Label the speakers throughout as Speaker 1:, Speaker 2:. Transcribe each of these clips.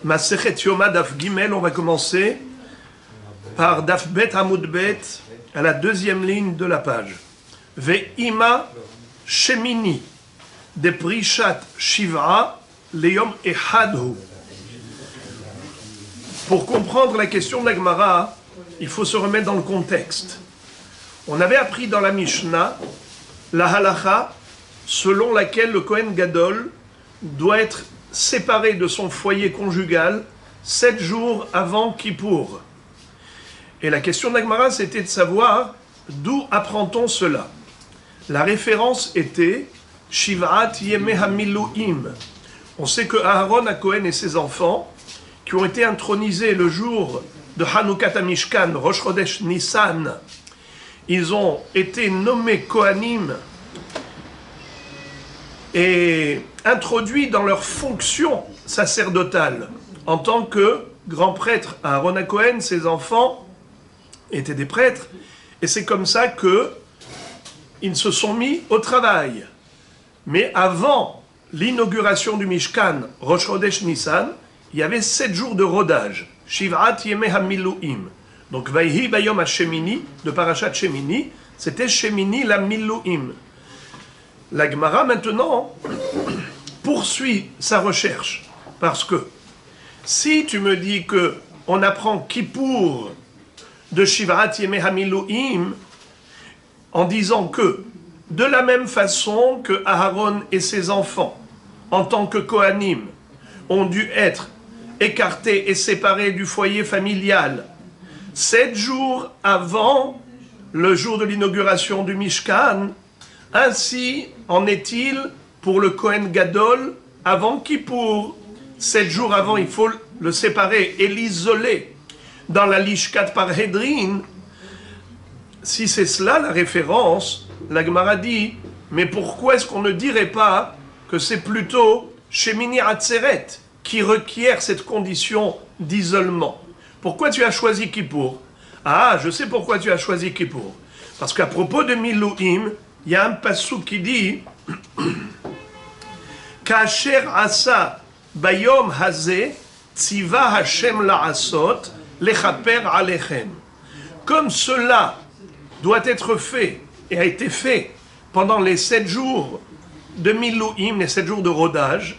Speaker 1: Masechet Yoma Daf Gimel, on va commencer par Daf Bet Amud Bet, à la deuxième ligne de la page. Ve'ima Shemini, de Prishat Shiv'a, Leyom Ehadhu. Pour comprendre la question de la Gemara, il faut se remettre dans le contexte. On avait appris dans la Mishnah la halacha selon laquelle le Kohen Gadol doit être séparé de son foyer conjugal 7 jours avant Kippour. Et la question de la Gemara, c'était de savoir d'où apprend-on cela. La référence était Shiv'at Yemei HaMiluim. On sait que Aaron HaKohen et ses enfants, qui ont été intronisés le jour de Hanoukat HaMishkan, Rosh Chodesh Nissan, ils ont été nommés Kohanim et introduits dans leur fonction sacerdotale. En tant que grand prêtre, Aaron HaKohen, ses enfants étaient des prêtres, et c'est comme ça qu'ils se sont mis au travail. Mais avant l'inauguration du Mishkan, Rosh Chodesh Nissan, il y avait 7 jours de rodage. Shiv'at Yemei HaMiluim. Donc, Vayhi Bayom HaShemini, de Parashat Shemini, c'était Shemini la Miluim. La Gemara, maintenant, poursuit sa recherche. Parce que, si tu me dis que on apprend Kippour de Shiv'at Yemei HaMiluim, en disant que, de la même façon que Aaron et ses enfants, en tant que Kohanim, ont dû être écartés et séparés du foyer familial 7 jours avant le jour de l'inauguration du Mishkan, ainsi en est-il pour le Kohen Gadol avant Kippour. 7 jours avant, il faut le séparer et l'isoler dans la Lishkat Parhedrin. Si c'est cela la référence, la Gemara dit, mais pourquoi est-ce qu'on ne dirait pas que c'est plutôt Shemini Atzeret qui requiert cette condition d'isolement? Pourquoi tu as choisi Kippour? Ah, je sais pourquoi tu as choisi Kippour. Parce qu'à propos de Miluim, il y a un passou qui dit Kasher asa bayom haze tziva Hashem la'asot lechaper alechem. Comme cela doit être fait et a été fait pendant les 7 jours de Miluim, les 7 jours de rodage,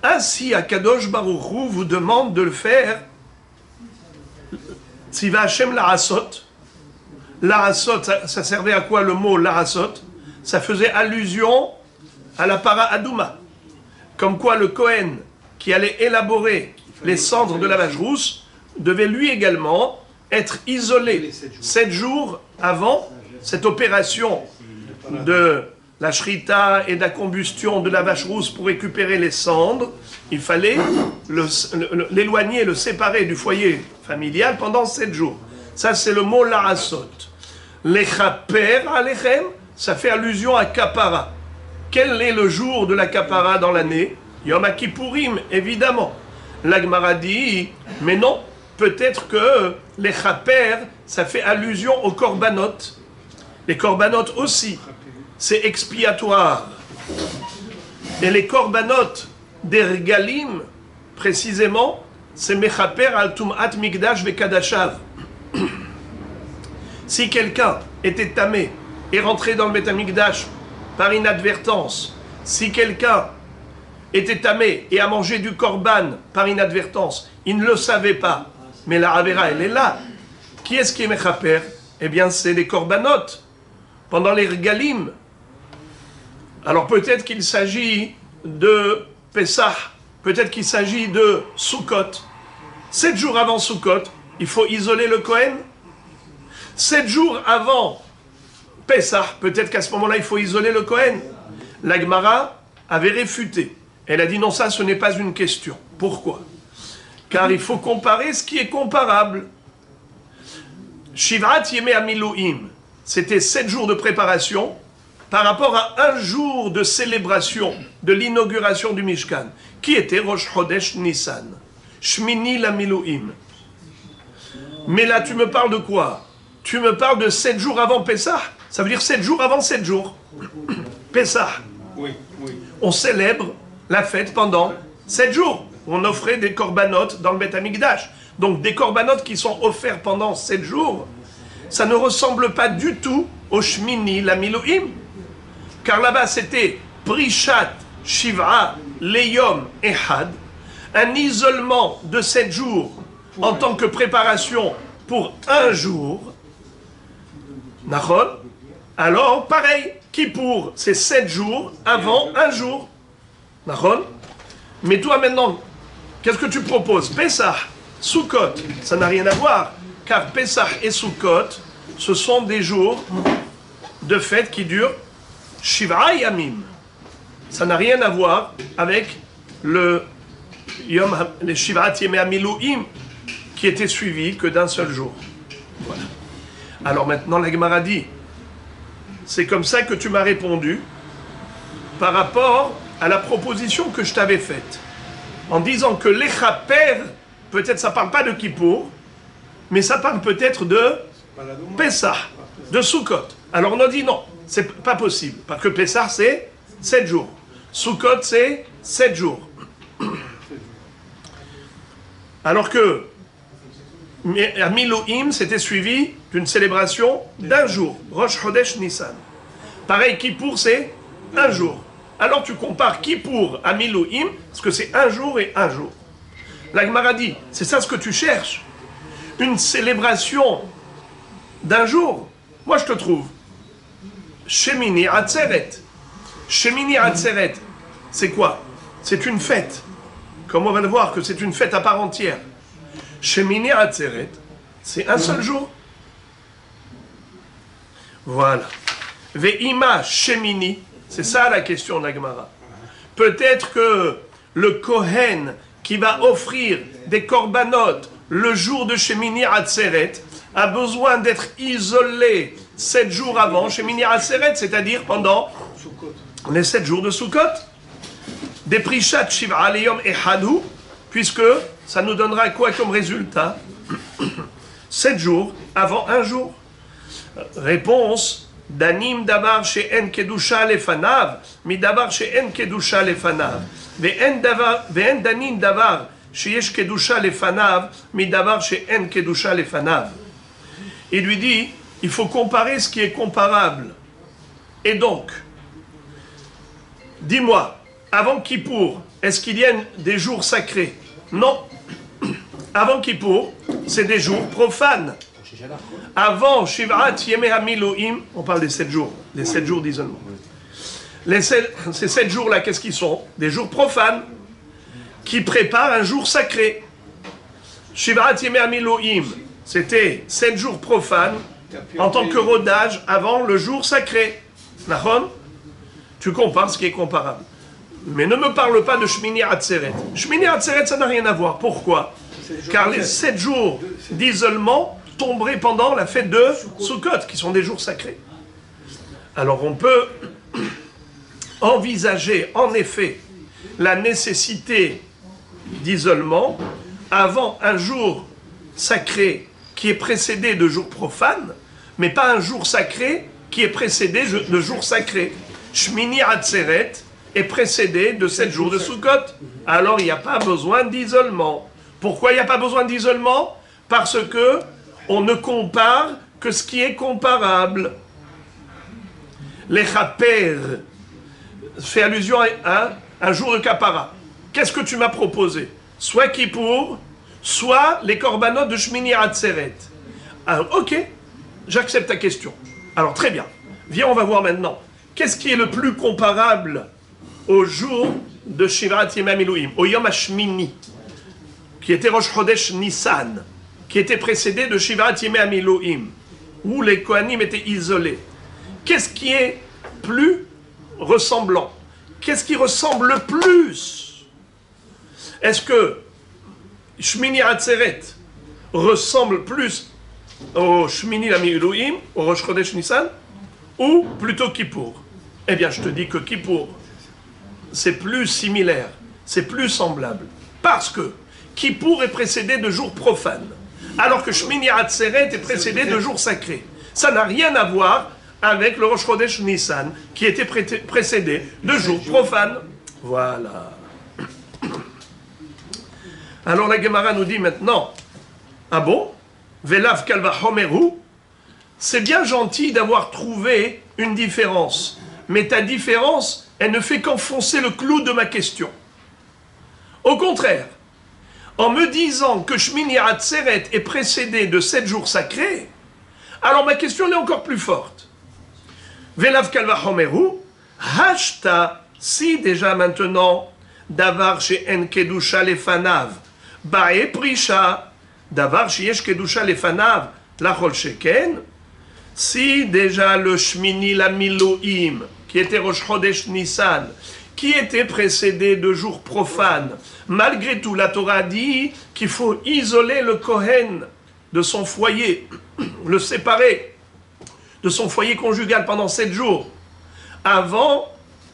Speaker 1: ainsi Akadosh Baruch Hu vous demande de le faire. Tziva Hashem la'asot. La'asot, ça servait à quoi le mot la'asot? Ça faisait allusion à la para adouma. Comme quoi le Kohen qui allait élaborer les cendres de la vache rousse devait lui également être isolé 7 jours avant cette opération de la shrita et de la combustion de la vache rousse pour récupérer les cendres. Il fallait l'éloigner, le séparer du foyer familial pendant 7 jours. Ça, c'est le mot la'asot. Lechaper alechem, ça fait allusion à Kapara. Quel est le jour de la Kapara dans l'année? Yom HaKippourim, évidemment. La Gemara dit, mais non, peut-être que lechaper, ça fait allusion aux korbanot. Les korbanot aussi, c'est expiatoire. Et les korbanot des regalim, précisément, c'est mechaper al tum'at migdash vekadashav. Si quelqu'un était tamé et rentré dans le Beth Amikdash par inadvertance, si quelqu'un était tamé et a mangé du korban par inadvertance, il ne le savait pas, mais la Avera, elle est là. Qui est-ce qui est mechaper? Eh bien, c'est les korbanot, pendant les regalim. Alors peut-être qu'il s'agit de Pessah, peut-être qu'il s'agit de Sukkot. 7 jours avant Sukkot, il faut isoler le Kohen. 7 jours avant Pessah, peut-être qu'à ce moment-là, il faut isoler le Kohen. La Gemara avait réfuté. Elle a dit non, ça, ce n'est pas une question. Pourquoi? Car il faut comparer ce qui est comparable. Shiv'at Yemei HaMiluim, c'était 7 jours de préparation par rapport à 1 jour de célébration de l'inauguration du Mishkan, qui était Rosh Chodesh Nissan. Shmini la Miluim. Mais là, tu me parles de quoi? Tu me parles de 7 jours avant Pessah? Ça veut dire 7 jours avant 7 jours. Pessah.
Speaker 2: Oui, oui.
Speaker 1: On célèbre la fête pendant 7 jours. où on offrait des corbanotes dans le Beth Amikdash. Donc des corbanotes qui sont offerts pendant 7 jours, ça ne ressemble pas du tout au Shmini Lamiluim. Car là-bas c'était Prishat Shiv'a Leyom Ehad, un isolement de 7 jours en tant que préparation pour un jour. Nachon. Alors, pareil, Kippour, c'est 7 jours avant un jour. Nachon. Mais toi maintenant, qu'est-ce que tu proposes? Pessah, Sukkot, ça n'a rien à voir, car Pessah et Sukkot, ce sont des jours de fête qui durent Shiv'a Yamim. Ça n'a rien à voir avec le Shivat Yemei HaMiluim qui était suivi que d'un seul jour. Voilà. Alors maintenant, la Gemara dit, c'est comme ça que tu m'as répondu par rapport à la proposition que je t'avais faite. En disant que l'Echaper, peut-être ça ne parle pas de Kippour, mais ça parle peut-être de Pessah, de Sukkot. Alors on a dit non, c'est pas possible, parce que Pessah c'est 7 jours. Sukkot c'est 7 jours. Alors que à Miluim, c'était suivi d'une célébration d'un jour, Rosh Chodesh Nissan. Pareil, Kippour, c'est un jour. Alors tu compares Kippour à Miluim, parce que c'est un jour et un jour. La Gemara dit, c'est ça ce que tu cherches? Une célébration d'un jour? Moi je te trouve. Shemini Atzeret. Shemini Atzeret, c'est quoi? C'est une fête. Comme on va le voir que c'est une fête à part entière. Shemini Atzeret, c'est un seul jour. Voilà. Ve'ima Shemini, c'est ça la question de la Gemara. Peut-être que le Kohen qui va offrir des corbanotes le jour de Shemini Atzeret a besoin d'être isolé 7 jours avant Shemini Atzeret, c'est-à-dire pendant les 7 jours de Sukkot. Des Prishat Shiv'a Leyom Ehadu, puisque ça nous donnera quoi comme résultat? 7 jours avant un jour. Réponse, Danim davar she'en kedusha lefanav, mi davar she'en kedusha lefanav, ve'en danim davar she'yesh kedusha lefanav, mi davar she'en kedusha lefanav. Il lui dit, il faut comparer ce qui est comparable. Et donc, dis-moi, avant Kippour, est-ce qu'il y a des jours sacrés? Non. Avant Kippour, c'est des jours profanes. Avant Shiv'at Yemei HaMiluim, on parle des 7 jours, les 7 jours d'isolement. Ces 7 jours-là, qu'est-ce qu'ils sont? Des jours profanes qui préparent un jour sacré. Shiv'at Yemei HaMiluim, c'était 7 jours profanes en tant que rodage avant le jour sacré. Nachon? Tu compares ce qui est comparable. Mais ne me parle pas de Shmini Atzeret. Shmini Atzeret, ça n'a rien à voir. Pourquoi? Car les 7 jours d'isolement tomberaient pendant la fête de Sukkot, qui sont des jours sacrés. Alors on peut envisager en effet la nécessité d'isolement avant un jour sacré qui est précédé de jours profanes, mais pas un jour sacré qui est précédé de jours sacrés. Shmini Atzeret est précédé de 7 jours de Sukkot. Alors il n'y a pas besoin d'isolement. Pourquoi il n'y a pas besoin d'isolement? Parce que on ne compare que ce qui est comparable. Les chaper fait allusion à un jour de kapara. Qu'est-ce que tu m'as proposé? Soit Kippour, soit les corbanotes de Shmini Atzeret. Alors, ok, j'accepte ta question. Alors très bien. Viens, on va voir maintenant. Qu'est-ce qui est le plus comparable au jour de Shiv'at Yemei HaMiluim, au Yom HaShmini, qui était Rosh Chodesh Nissan, qui était précédé de Shiv'at Yemei HaMiluim, où les Kohanim étaient isolés. Qu'est-ce qui est plus ressemblant? Qu'est-ce qui ressemble le plus? Est-ce que Shmini Atzeret ressemble plus au Shmini HaMiluim, au Rosh Chodesh Nissan, ou plutôt Kippour? Eh bien, je te dis que Kippour, c'est plus similaire, c'est plus semblable. Parce que Kippour est précédé de jours profanes, alors que Shmini Atzeret est précédé de jours sacrés. Ça n'a rien à voir avec le Rosh Chodesh Nissan, qui était précédé de jours profanes. Voilà. Alors la Gemara nous dit maintenant, ah bon, Velav kalvachomeru, c'est bien gentil d'avoir trouvé une différence, mais ta différence, elle ne fait qu'enfoncer le clou de ma question. Au contraire, en me disant que Shmini Atzeret est précédé de 7 jours sacrés, alors ma question est encore plus forte. Velav kalvachomeru, hashta, si déjà maintenant, davar she'en kedusha lefanav, ba'e prisha, davar she'yesh kedusha lefanav, lachol sheken, si déjà le Shmini la Miloim, qui était Rosh Chodesh Nissan, qui était précédé de jours profanes, malgré tout, la Torah dit qu'il faut isoler le Kohen de son foyer, le séparer de son foyer conjugal pendant 7 jours, avant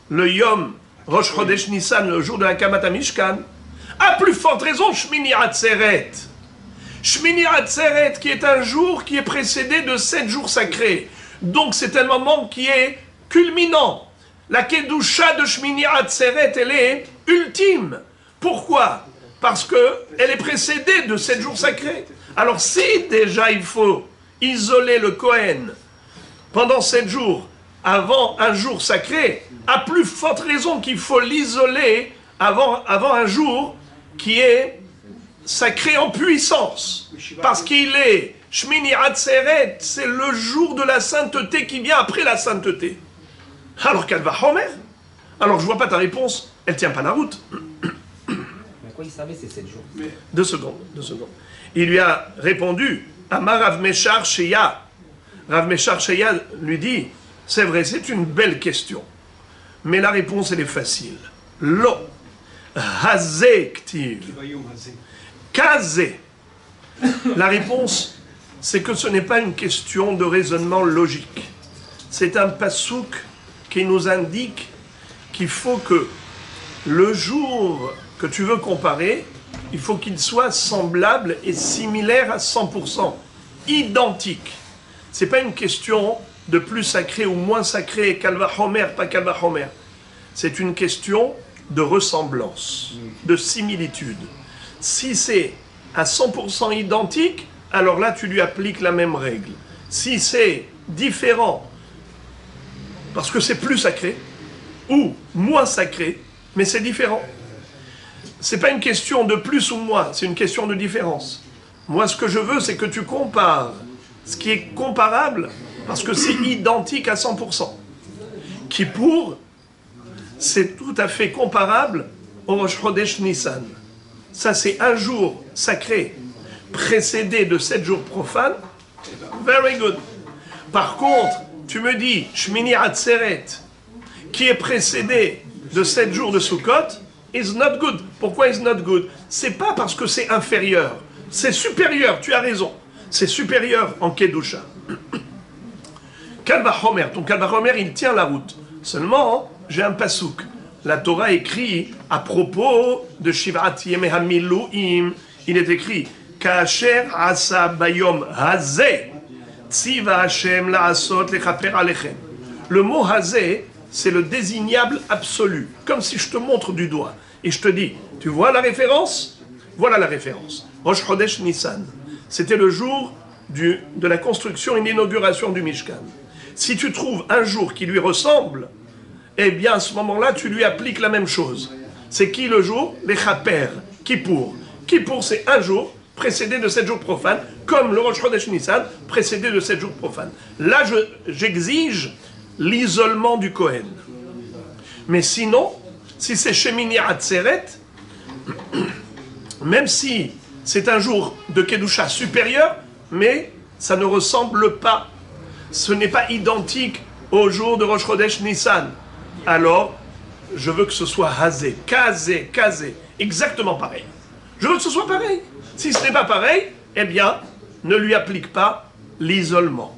Speaker 1: le Yom Rosh Chodesh Nissan, le jour de la Kamat Mishkan, à plus forte raison, Shmini Atzeret. Shmini Atzeret, qui est un jour qui est précédé de 7 jours sacrés. Donc c'est un moment qui est culminant. La Kedusha de Shmini Atzeret, elle est ultime. Pourquoi? Parce qu'elle est précédée de 7 jours sacrés. Alors si déjà il faut isoler le Kohen pendant 7 jours avant un jour sacré, à plus forte raison qu'il faut l'isoler avant un jour qui est sacré en puissance. Parce qu'il est Shmini Atzeret, c'est le jour de la sainteté qui vient après la sainteté. Alors qu'elle va Homer. Alors je vois pas ta réponse, elle tient pas la route.
Speaker 2: Mais à quoi il savait ces 7 jours?
Speaker 1: 2 secondes. Il lui a répondu, Amar Rav Meshar Sheya. Rav Meshar Sheya lui dit, c'est vrai, c'est une belle question. Mais la réponse, elle est facile. Lo. Hazé ktiv. Kazé. La réponse, c'est que ce n'est pas une question de raisonnement logique. C'est un pasouk qui nous indique qu'il faut que le jour que tu veux comparer, il faut qu'il soit semblable et similaire à 100%, identique. Ce n'est pas une question de plus sacré ou moins sacré, Kalva Homer, pas Kalva Homer. C'est une question de ressemblance, de similitude. Si c'est à 100% identique, alors là tu lui appliques la même règle. Si c'est différent, parce que c'est plus sacré, ou moins sacré, mais c'est différent. C'est pas une question de plus ou moins, c'est une question de différence. Moi, ce que je veux, c'est que tu compares ce qui est comparable, parce que c'est identique à 100%. Kippour, c'est tout à fait comparable au Rosh Chodesh Nissan. Ça, c'est un jour sacré, précédé de 7 jours profanes. Very good. Par contre, tu me dis, Shmini Atzeret, qui est précédé de 7 jours de Sukkot, is not good. Pourquoi is not good? C'est pas parce que c'est inférieur, c'est supérieur, tu as raison. C'est supérieur en Kedusha. Kalva Homer, ton Kalva Homer, il tient la route. Seulement, j'ai un pasouk. La Torah écrit à propos de Shivat Yemei HaMiluim, il est écrit Kasher asa bayom hazeh tziva Hashem la'asot lechaper alechem. Le mot hazeh, c'est le désignable absolu, comme si je te montre du doigt et je te dis, tu vois la référence? Voilà la référence. Rosh Chodesh Nissan, c'était le jour de la construction et l'inauguration du Mishkan. Si tu trouves un jour qui lui ressemble, eh bien à ce moment-là, tu lui appliques la même chose. C'est qui le jour? Les Chaper, Kippour. Kippour, c'est un jour précédé de 7 jours profanes, comme le Rosh Chodesh Nissan, précédé de 7 jours profanes. Là, j'exige l'isolement du Kohen. Mais sinon, si c'est Shemini Atzeret, même si c'est un jour de Kedusha supérieur, mais ça ne ressemble pas. Ce n'est pas identique au jour de Rosh Chodesh Nissan. Alors, je veux que ce soit Hazé, Kazé, exactement pareil. Je veux que ce soit pareil. Si ce n'est pas pareil, eh bien, ne lui applique pas l'isolement.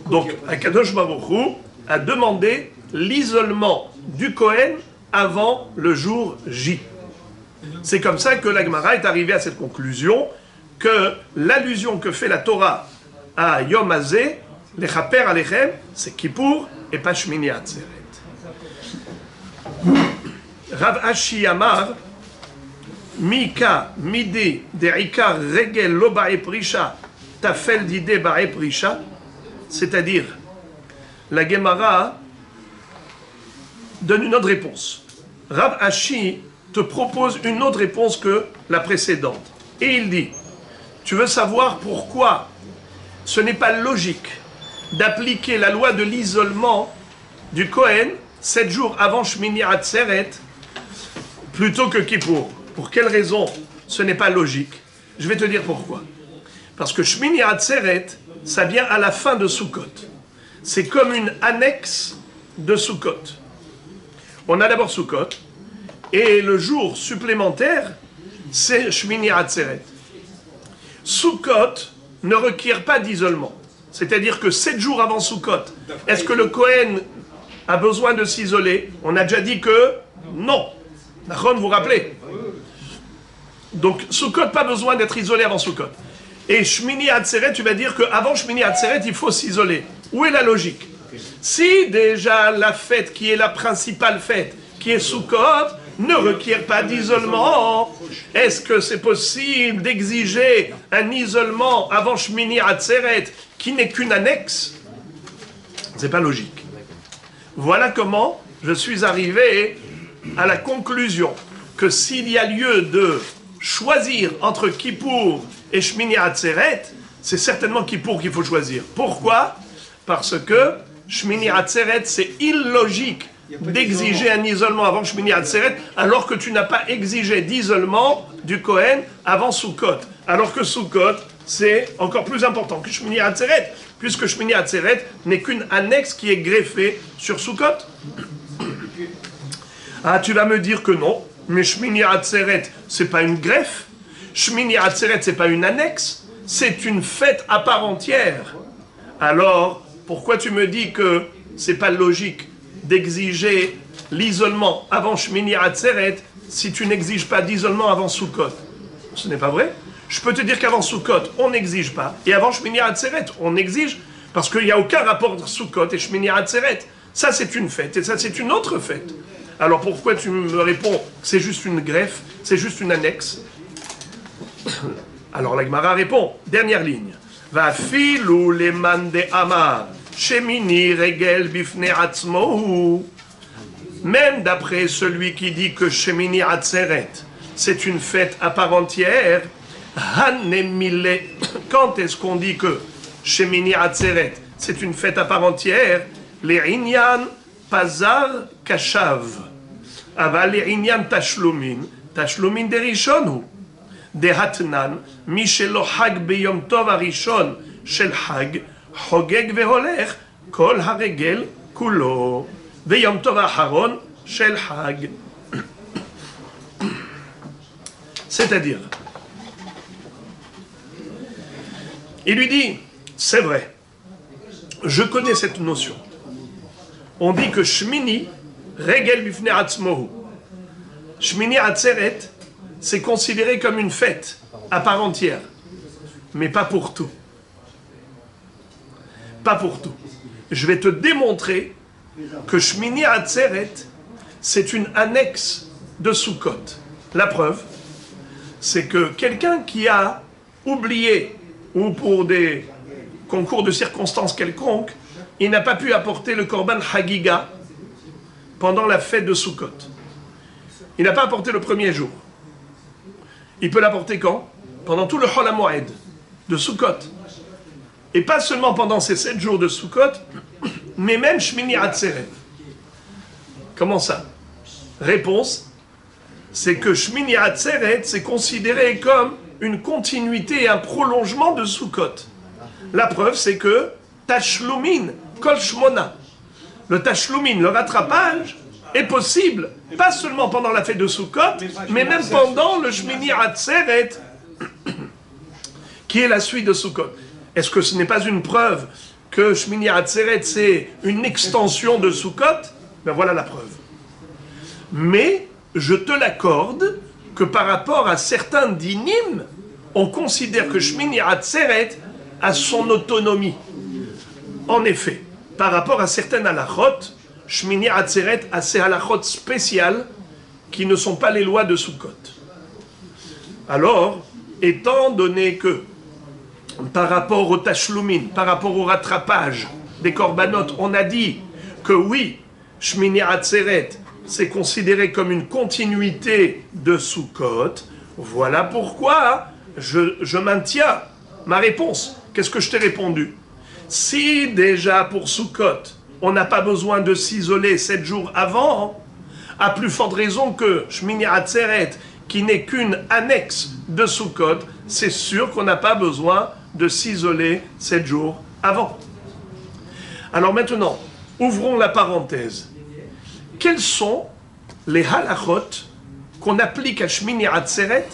Speaker 1: Donc, Akadosh Baruch Hu a demandé l'isolement du Kohen avant le jour J. C'est comme ça que la Gemara est arrivée à cette conclusion que l'allusion que fait la Torah à Yom Hazé, les Chaper Alechem, c'est Kippour et pas Shmini Atzeret. Rav Ashi Amar, Mika, midi, derika, regel, lobae prisha, tafel dide bae prisha, c'est-à-dire, la Gemara donne une autre réponse. Rav Ashi te propose une autre réponse que la précédente. Et il dit, tu veux savoir pourquoi ce n'est pas logique d'appliquer la loi de l'isolement du Kohen 7 jours avant Shmini Atzeret plutôt que Kippour. Pour quelle raison ce n'est pas logique? Je vais te dire pourquoi. Parce que Shmini Atzeret, ça vient à la fin de Sukkot. C'est comme une annexe de Sukkot. On a d'abord Sukkot, et le jour supplémentaire, c'est Shmini Atzeret. Sukkot ne requiert pas d'isolement. C'est-à-dire que 7 jours avant Sukkot, est-ce que le Kohen a besoin de s'isoler? On a déjà dit que non. D'accord, vous vous rappelez? Donc, Sukkot, pas besoin d'être isolé avant Sukkot. Et Shmini Atzeret, tu vas dire qu'avant Shmini Atzeret, il faut s'isoler. Où est la logique? Si déjà la fête qui est la principale fête, qui est Sukkot, ne requiert pas d'isolement, est-ce que c'est possible d'exiger un isolement avant Shmini Atzeret qui n'est qu'une annexe? C'est pas logique. Voilà comment je suis arrivé à la conclusion que s'il y a lieu de choisir entre Kippour et Shmini Atzeret, c'est certainement Kippour qu'il faut choisir. Pourquoi? Parce que Shmini Atzeret, c'est illogique d'exiger un isolement avant Shmini Atzeret, alors que tu n'as pas exigé d'isolement du Kohen avant Sukkot. Alors que Sukkot, c'est encore plus important que Shmini Atzeret, puisque Shmini Atzeret n'est qu'une annexe qui est greffée sur Sukkot. Ah, tu vas me dire que non, mais Shmini Atzeret, c'est pas une greffe. Shmini Atzeret, c'est pas une annexe, c'est une fête à part entière. Alors, pourquoi tu me dis que c'est pas logique d'exiger l'isolement avant Shmini Atzeret si tu n'exiges pas d'isolement avant Sukkot? Ce n'est pas vrai. Je peux te dire qu'avant Sukkot, on n'exige pas, et avant Shmini Atzeret, on exige, parce qu'il n'y a aucun rapport entre Sukkot et Shmini Atzeret. Ça, c'est une fête, et ça, c'est une autre fête. Alors pourquoi tu me réponds que c'est juste une greffe, c'est juste une annexe? Alors la Gemara répond, dernière ligne. Va filou leman de amar, shemini regel bifne atzmohu. Même d'après celui qui dit que Shemini Atzeret, c'est une fête à part entière, hanemile, quand est-ce qu'on dit que Shemini Atzeret, c'est une fête à part entière? Les inyan pazar kashav. Aval les inyan tashlumin derishonu. דהתנן, מי שלא חג ביום טוב הראשון של חג, חוגג והולך כל הרגל כולו, ויום טוב האחרון של חג. C'est-à-dire, il lui dit, c'est vrai, je connais cette notion. On dit que Shmini, regel bifne atzmohu. Shmini Atzeret, c'est considéré comme une fête à part entière, mais pas pour tout. Pas pour tout. Je vais te démontrer que Shmini Atzeret, c'est une annexe de Sukkot. La preuve, c'est que quelqu'un qui a oublié, ou pour des concours de circonstances quelconques, il n'a pas pu apporter le Korban Hagiga pendant la fête de Sukkot. Il n'a pas apporté le premier jour. Il peut l'apporter quand? Pendant tout le Chol HaMoed de Sukkot. Et pas seulement pendant ces 7 jours de Sukkot, mais même Shmini Atzeret. Comment ça? Réponse, c'est que Shmini Atzeret, c'est considéré comme une continuité et un prolongement de Sukkot. La preuve, c'est que Tashlumin, Kol Shmona, le Tashlumin, le rattrapage, est possible, pas seulement pendant la fête de Sukkot, mais même pendant le Shmini Atzeret, qui est la suite de Sukkot. Est-ce que ce n'est pas une preuve que Shmini Atzeret, c'est une extension de Sukkot? Ben voilà la preuve. Mais, je te l'accorde, que par rapport à certains dinim, on considère que Shmini Atzeret a son autonomie. En effet, par rapport à certaines halachot, Shmini Atzeret a ces halachot spéciales qui ne sont pas les lois de Sukkot. Alors, étant donné que par rapport au tashlumin, par rapport au rattrapage des korbanot, on a dit que oui, Shmini Atzeret, c'est considéré comme une continuité de Sukkot. Voilà pourquoi je maintiens ma réponse. Qu'est-ce que je t'ai répondu? Si déjà pour Sukkot, on n'a pas besoin de s'isoler 7 jours avant, à plus forte raison que Shmini Atzeret, qui n'est qu'une annexe de Sukkot, c'est sûr qu'on n'a pas besoin de s'isoler 7 jours avant. Alors maintenant, ouvrons la parenthèse. Quels sont les halachot qu'on applique à Shmini Atzeret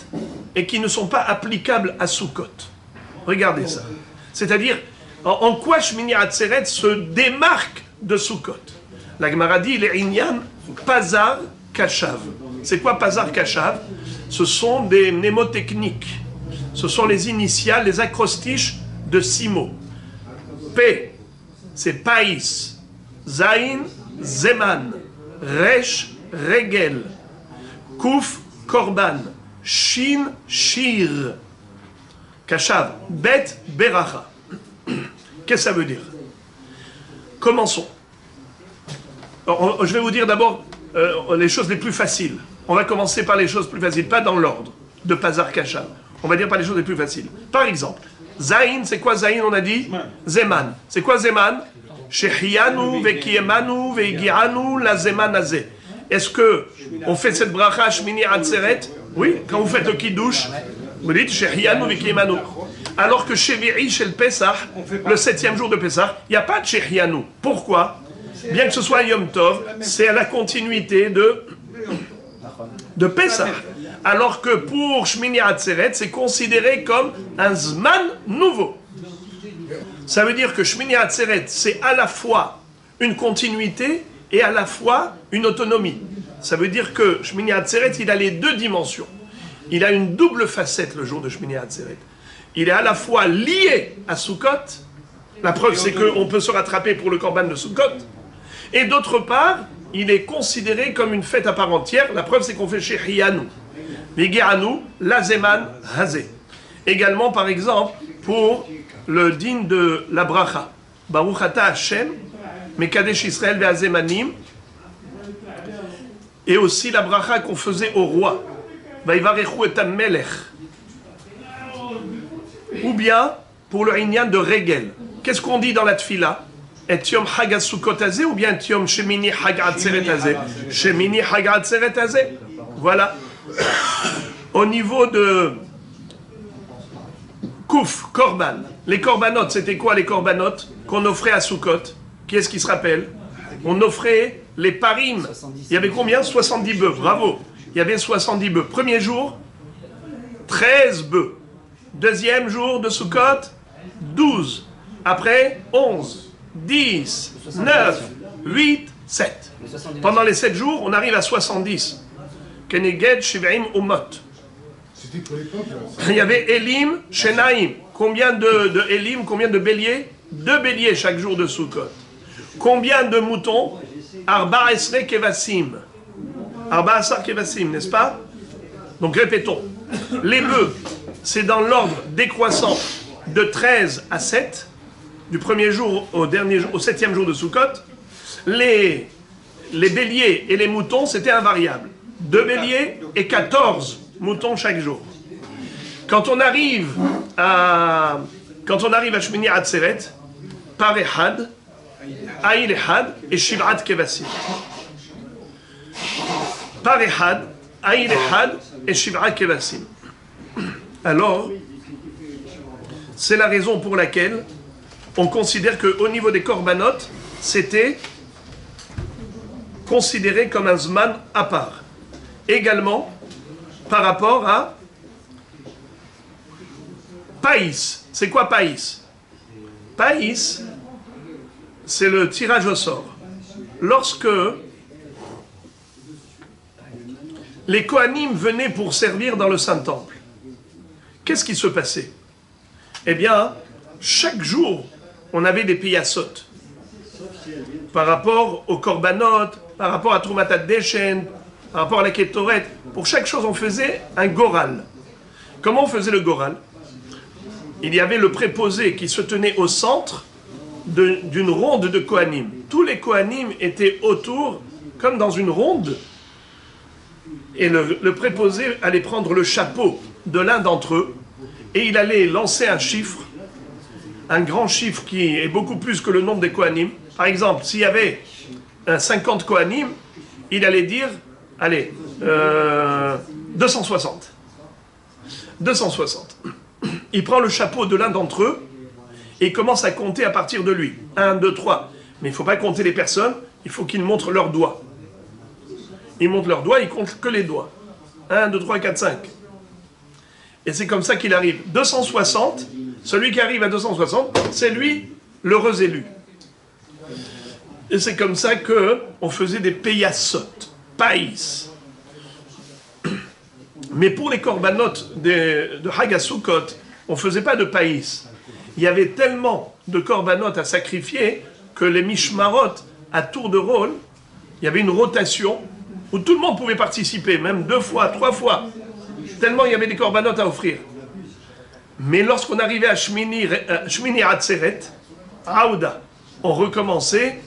Speaker 1: et qui ne sont pas applicables à Sukkot? Regardez ça. C'est-à-dire, en quoi Shmini Atzeret se démarque de Sukkot? La Gemara dit, les Inyan Pazar Kashav. C'est quoi Pazar Kashav? Ce sont des mnémotechniques. Ce sont les initiales, les acrostiches de 6 mots. P, c'est Païs. Zain, Zeman. Resh, Regel. Kouf, Korban. Shin, Shir. Kashav, Bet, Beracha. Qu'est-ce que ça veut dire? Commençons. Alors, je vais vous dire d'abord les choses les plus faciles. On va commencer par les choses plus faciles, pas dans l'ordre de Pazar Kashav. On va dire par les choses les plus faciles. Par exemple, Zain, c'est quoi Zain, on a dit? Zeman. C'est quoi Zeman? Shehianu, Vekiemanu, Veigianu, la Zeman Azé. Est-ce que on fait cette bracha Shmini Atzeret? Oui, quand vous faites le Kiddush, vous dites Shehianu, Vekiemanu. Alors que chez Viri, chez le Pessah, le 7e jour de Pessah, il n'y a pas de Shehianu. Pourquoi? Bien que ce soit Yom Tov, c'est à la continuité de Pessah. Alors que pour Shmini Atzeret, c'est considéré comme un Zman nouveau. Ça veut dire que Shmini Atzeret, c'est à la fois une continuité et à la fois une autonomie. Ça veut dire que Shmini Atzeret, il a les deux dimensions. Il a une double facette le jour de Shmini Atzeret. Il est à la fois lié à Sukkot, la preuve c'est qu'on peut se rattraper pour le Korban de Sukkot, et d'autre part, il est considéré comme une fête à part entière, la preuve c'est qu'on fait chez Hiyanu. Vigianu, Lazeman, Hazé. Également, par exemple, pour le din de la bracha. Baruch ata Hashem, Mekadesh Israël ve'azemanim. Et aussi la bracha qu'on faisait au roi. Vaivarechu et melech. Ou bien, pour le inyan de Regel. Qu'est-ce qu'on dit dans la tfila? Et Yom Hag HaSukkot Hazé ou bien Yom Shemini Hag Atzeret Hazé? Shemini Hag Atzeret Hazé. Voilà. Au niveau de Kouf, Korban, les Korbanot, c'était quoi les Korbanot qu'on offrait à Sukkot? Qui est-ce qui se rappelle? On offrait les parim. Il y avait combien? 70 bœufs, bravo. Il y avait 70 bœufs. Premier jour, 13 bœufs. Deuxième jour de Sukkot, 12. Après, 11, 10, 9, 8, 7. Pendant les 7 jours, on arrive à 70. Keneged, Shiv'im, Umot. Il y avait Elim, Shenaim. Combien de Elim, combien de béliers? 2 béliers chaque jour de Sukkot. Combien de moutons? Arba Esre Kevassim. Arba Asar Kevassim, n'est-ce pas? Donc répétons. Les bœufs, c'est dans l'ordre décroissant de 13 à 7, du premier jour au 7e jour de Sukkot. Les béliers et les moutons, c'était invariable. 2 béliers et 14 moutons chaque jour. Quand on arrive à Shmini Atzeret, par Ehad, Aïl Ehad et Shiv'at Kevassim. Par Ehad, Aïl Ehad et Shiv'at Kevassim. Alors, c'est la raison pour laquelle on considère qu'au niveau des korbanot, c'était considéré comme un zman à part. Également, par rapport à Païs. C'est quoi Païs? Païs, c'est le tirage au sort. Lorsque les Kohanim venaient pour servir dans le Saint-Temple, qu'est-ce qui se passait? Eh bien, chaque jour, on avait des piyassot. Par rapport aux korbanot, par rapport à Trumat HaDeshen, par rapport à la Ketoret, pour chaque chose, on faisait un goral. Comment on faisait le goral? Il y avait le préposé qui se tenait au centre d'une ronde de Kohanim. Tous les Kohanim étaient autour, comme dans une ronde, et le préposé allait prendre le chapeau de l'un d'entre eux, et il allait lancer un chiffre, un grand chiffre qui est beaucoup plus que le nombre des Kohanim. Par exemple, s'il y avait 50 Kohanim, il allait dire, allez, 260. 260. Il prend le chapeau de l'un d'entre eux et il commence à compter à partir de lui. 1, 2, 3. Mais il ne faut pas compter les personnes, il faut qu'ils montrent leurs doigts. Ils montrent leurs doigts, ils comptent que les doigts. 1, 2, 3, 4, 5. Et c'est comme ça qu'il arrive. 260, celui qui arrive à 260, c'est lui l'heureux élu. Et c'est comme ça qu'on faisait des peyasot, païs. Mais pour les corbanotes de Hagasukot, on ne faisait pas de païs. Il y avait tellement de corbanotes à sacrifier que les mishmarot, à tour de rôle, il y avait une rotation où tout le monde pouvait participer, même 2 fois, 3 fois. Tellement il y avait des corbanotes à offrir. Mais lorsqu'on arrivait à Shmini Atzeret, Aouda, on recommençait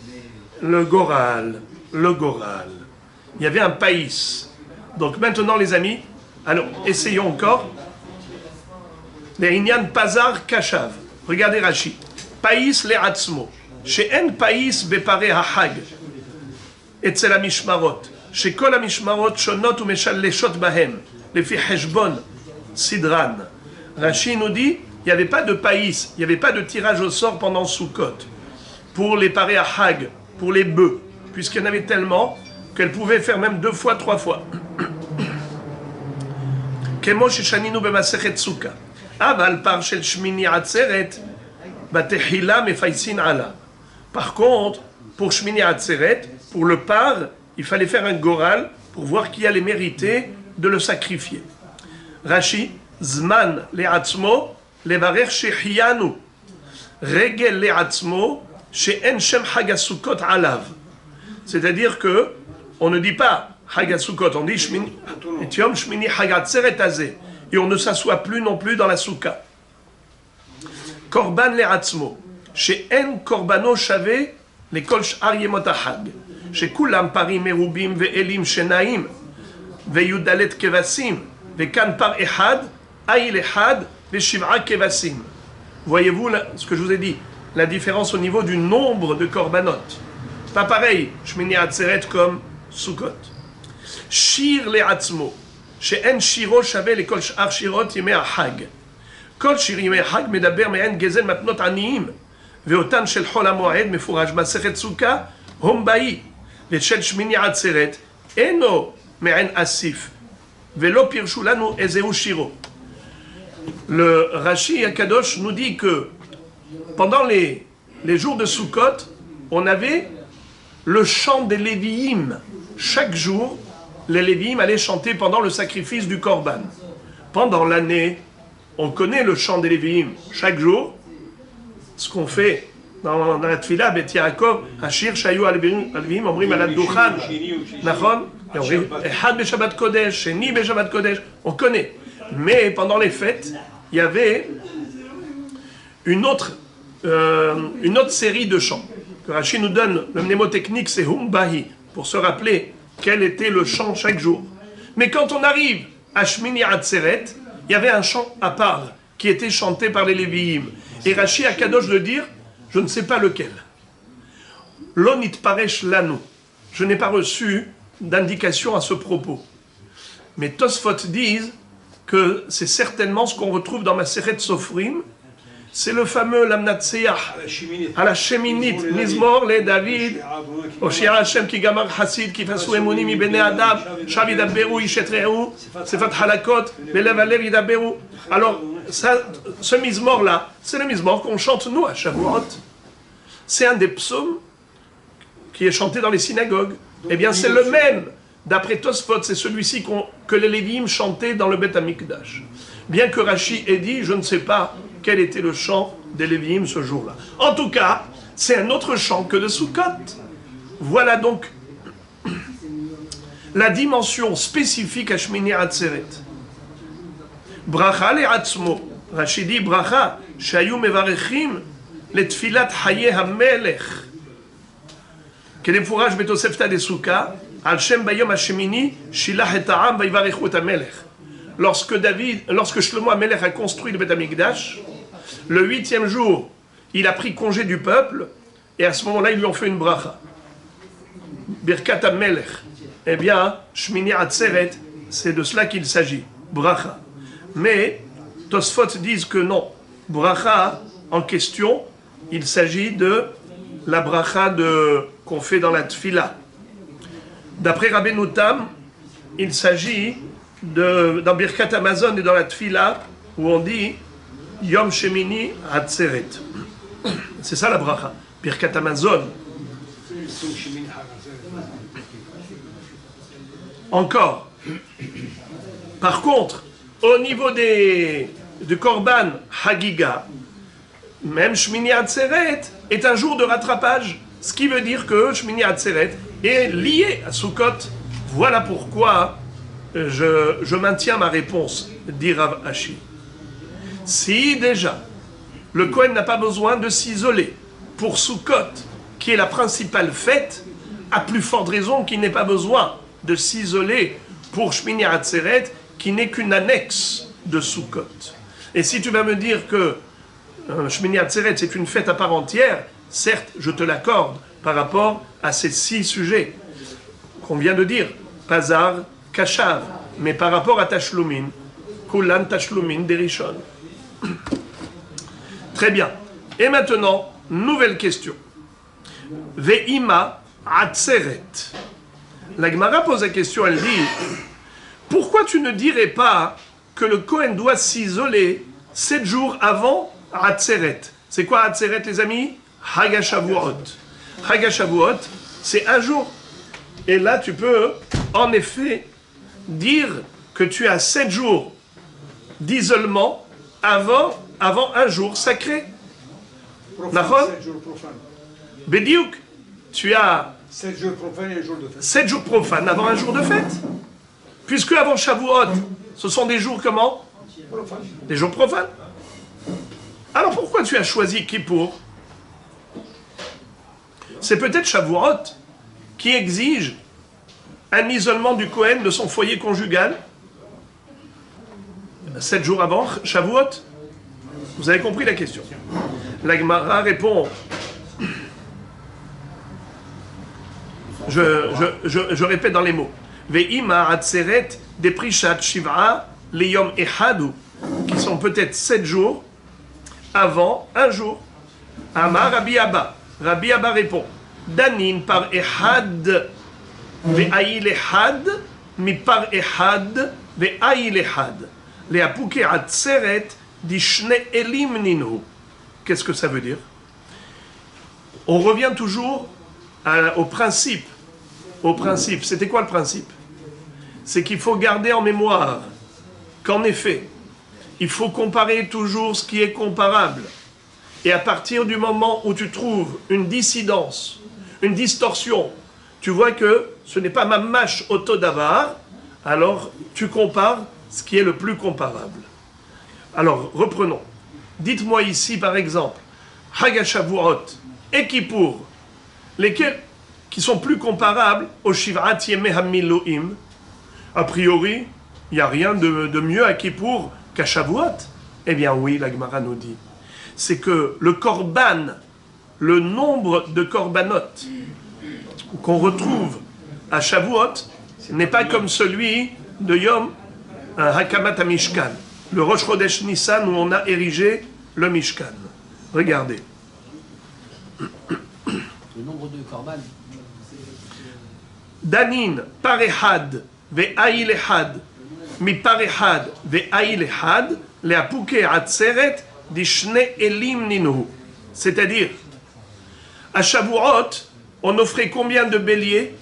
Speaker 1: le goral. Il y avait un païs. Donc maintenant les amis, alors essayons encore. Les Inyan Pazar Kashav. Regardez Rashi. Païs le Atzmo. She'en païs bepare ha'hag. Etzel hamishmarot. Shekol hamishmarot shonot u meshalleshot bahem. Lefi heshbon sidran. Rashi nous dit, il n'y avait pas de païs, il n'y avait pas de tirage au sort pendant Sukkot. Pour les parés à Hag, pour les bœufs, puisqu'il y en avait tellement qu'elles pouvaient faire même 2 fois, 3 fois. Kemo sheshaninu b'masechet Sukkah. Aval par shel shmini atzeret batehila mefaisin ala. Par contre, pour shmini atzeret, pour le par, il fallait faire un goral pour voir qui allait mériter de le sacrifier. Rashi, zman le'atzmo levarer shehiyanu. Regel le'atzmo she'en shem hagasukot alav. C'est-à-dire que on ne dit pas Hagasukot, on dit Etiom Shmini Hagatzeret Azeh. Et on ne s'assoit plus non plus dans la souka. Korban le'atzmo. Chez En Korbano Shave, les Kol Sh'ar Yemot HaHag. Chez Kulam Parim Merubim Ve'elim Shenaim. Ve'yudalet Kevasim. Ve'kan Par Ehad. Aïl Ehad. Ve'shiv'a Kevasim. Voyez-vous ce que je vous ai dit? La différence au niveau du nombre de Korbanot. Pas pareil, Shmini Atzeret comme Sukkot. Shir le'atzmo. She'en shiro shave lekol sh'ar shirot yemei ha'hag. Kol shir yemei ha'hag medaber me'en gezel matnot aniyim. Ve'otan shel chol ha'moed mefuraj masechet sukkah hom ba'i. Ve'shel shmini atzeret eno me'en asif. Ve'lo pirshu lanu ezeu shiro. Le Rashi Akadosh nous dit que pendant les jours de Sukkot, on avait le chant des Lévi'im. Chaque jour, les Lévi'im allaient chanter pendant le sacrifice du Korban. Pendant l'année, on connaît le chant des Lévi'im. Chaque jour, ce qu'on fait dans la Tfila, Bet Yaakov, Hashir, Shayu, Al-Lévi'im, Omrim Al-Dukhan, Nachon, Ehad Beshabbat Kodesh, Sheni Beshabbat Kodesh, on connaît. Mais pendant les fêtes, il y avait une autre série de chants. Que Rashi nous donne, le mnémotechnique, c'est Humbahi, pour se rappeler quel était le chant chaque jour. Mais quand on arrive à Shmini Atzeret, il y avait un chant à part qui était chanté par les Lévi'im. Et Rashi Akadosh de dire, je ne sais pas lequel. Lonit paresh lanu. Je n'ai pas reçu d'indication à ce propos. Mais Tosfot disent que c'est certainement ce qu'on retrouve dans Masechet Sofrim. C'est le fameux Lamnatseach, à la Sheminit, Mizmor, le David, Oshia Hashem qui gamar Hasid, qui fassou Emonim, Ibene Adam, Shav Yidaberu, Yishetreu, Sefat Halakot, Belev Alev Yidaberu. Alors, ce Mizmor-là, c'est le Mizmor qu'on chante nous à Shavuot. C'est un des psaumes qui est chanté dans les synagogues. Eh bien, c'est le même. D'après Tosfot, c'est celui-ci que les Lévi'im chantaient dans le Beth Amikdash. Bien que Rashi ait dit, je ne sais pas quel était le chant des Lévi'im ce jour-là. En tout cas, c'est un autre chant que de Sukkot. Voilà donc la dimension spécifique à Shmini Atzeret. Bracha le'atzmo. Rashi dit bracha, shayu mevarechim letfilat haye hamelech. כדפורש בתוספתא דסוכה, על שם ביום השמיני, שילח את העם ויברכו את המלך. Lorsque Shlomo HaMelech a construit le Beth Amikdash, le 8e jour, il a pris congé du peuple, et à ce moment-là, ils lui ont fait une bracha. Birkat HaMelech. Eh bien, Shmini Atzeret, c'est de cela qu'il s'agit. Bracha. Mais, Tosfot disent que non. Bracha, en question, il s'agit de la bracha qu'on fait dans la tfila. D'après Rabbeinu Tam, il s'agit dans Birkat Hamazon et dans la tfila, où on dit Yom Shemini Atzeret. C'est ça la bracha. Birkat Hamazon. Encore. Par contre, au niveau du Korban Hagiga, même Shmini Atzeret est un jour de rattrapage, ce qui veut dire que Shmini Atzeret est lié à Sukkot. Voilà pourquoi je maintiens ma réponse, dit Rav Ashi. Si déjà, le Kohen n'a pas besoin de s'isoler pour Sukkot, qui est la principale fête, à plus forte raison qu'il n'ait pas besoin de s'isoler pour Shmini Atzeret, qui n'est qu'une annexe de Sukkot. Et si tu vas me dire que Shmini Atzeret c'est une fête à part entière, certes, je te l'accorde par rapport à ces 6 sujets qu'on vient de dire, Pazar, Kashav, mais par rapport à Tashlumin, Kulan Tashlumin Derishon. Très bien. Et maintenant, nouvelle question. Ve'ima Atzeret. La Gemara pose la question, elle dit, pourquoi tu ne dirais pas que le Kohen doit s'isoler 7 jours avant Atzeret? C'est quoi Atzeret, les amis? Chag HaShavuot. Chag HaShavuot, c'est un jour. Et là, tu peux, en effet, dire que tu as 7 jours d'isolement avant un jour sacré. Nachon?
Speaker 3: 7 jours profanes.
Speaker 1: Bediouk, tu as
Speaker 3: 7 jours profanes et un jour de fête.
Speaker 1: 7 jours profanes avant un jour de fête. Puisque avant Shavuot, ce sont des jours comment?
Speaker 3: Profanes.
Speaker 1: Des jours profanes. Alors pourquoi tu as choisi Kippour? C'est peut-être Shavuot qui exige un isolement du Kohen de son foyer conjugal 7 jours avant Shavuot. Vous avez compris la question. La Gemara répond. Je répète dans les mots. Ve'ima atzeret des prishat shiv'a leyom echadu, qui sont peut-être 7 jours avant un jour. Amar Rabbi Abba. Rabbi Abba répond. Danin par echad ve'aïl echad mi par echad ve'aïl echad. Les apuke atzeret dishne elim ninu. Qu'est-ce que ça veut dire? On revient toujours au principe. Au principe. C'était quoi le principe? C'est qu'il faut garder en mémoire qu'en effet, il faut comparer toujours ce qui est comparable. Et à partir du moment où tu trouves une dissidence, une distorsion, tu vois que ce n'est pas mamash autodavar, alors tu compares ce qui est le plus comparable. Alors, reprenons. Dites-moi ici, par exemple, Chag HaShavuot et Kippour, lesquels qui sont plus comparables au Shiv'at Yemei HaMiluim. A priori, il n'y a rien de mieux à Kippour qu'à Shavuot. Eh bien oui, la Gemara nous dit. C'est que le korban, le nombre de korbanot qu'on retrouve à Shavuot n'est pas comme celui de Yom Hakamat HaMishkan, le Rosh Chodesh Nissan où on a érigé le Mishkan. Regardez.
Speaker 2: Le nombre de korban.
Speaker 1: Danin parehad ve'aïl echad mi parehad ve'aïl echad le'apuke atzeret dishne elim ninu. C'est-à-dire, à Shavuot, on offrait combien de béliers?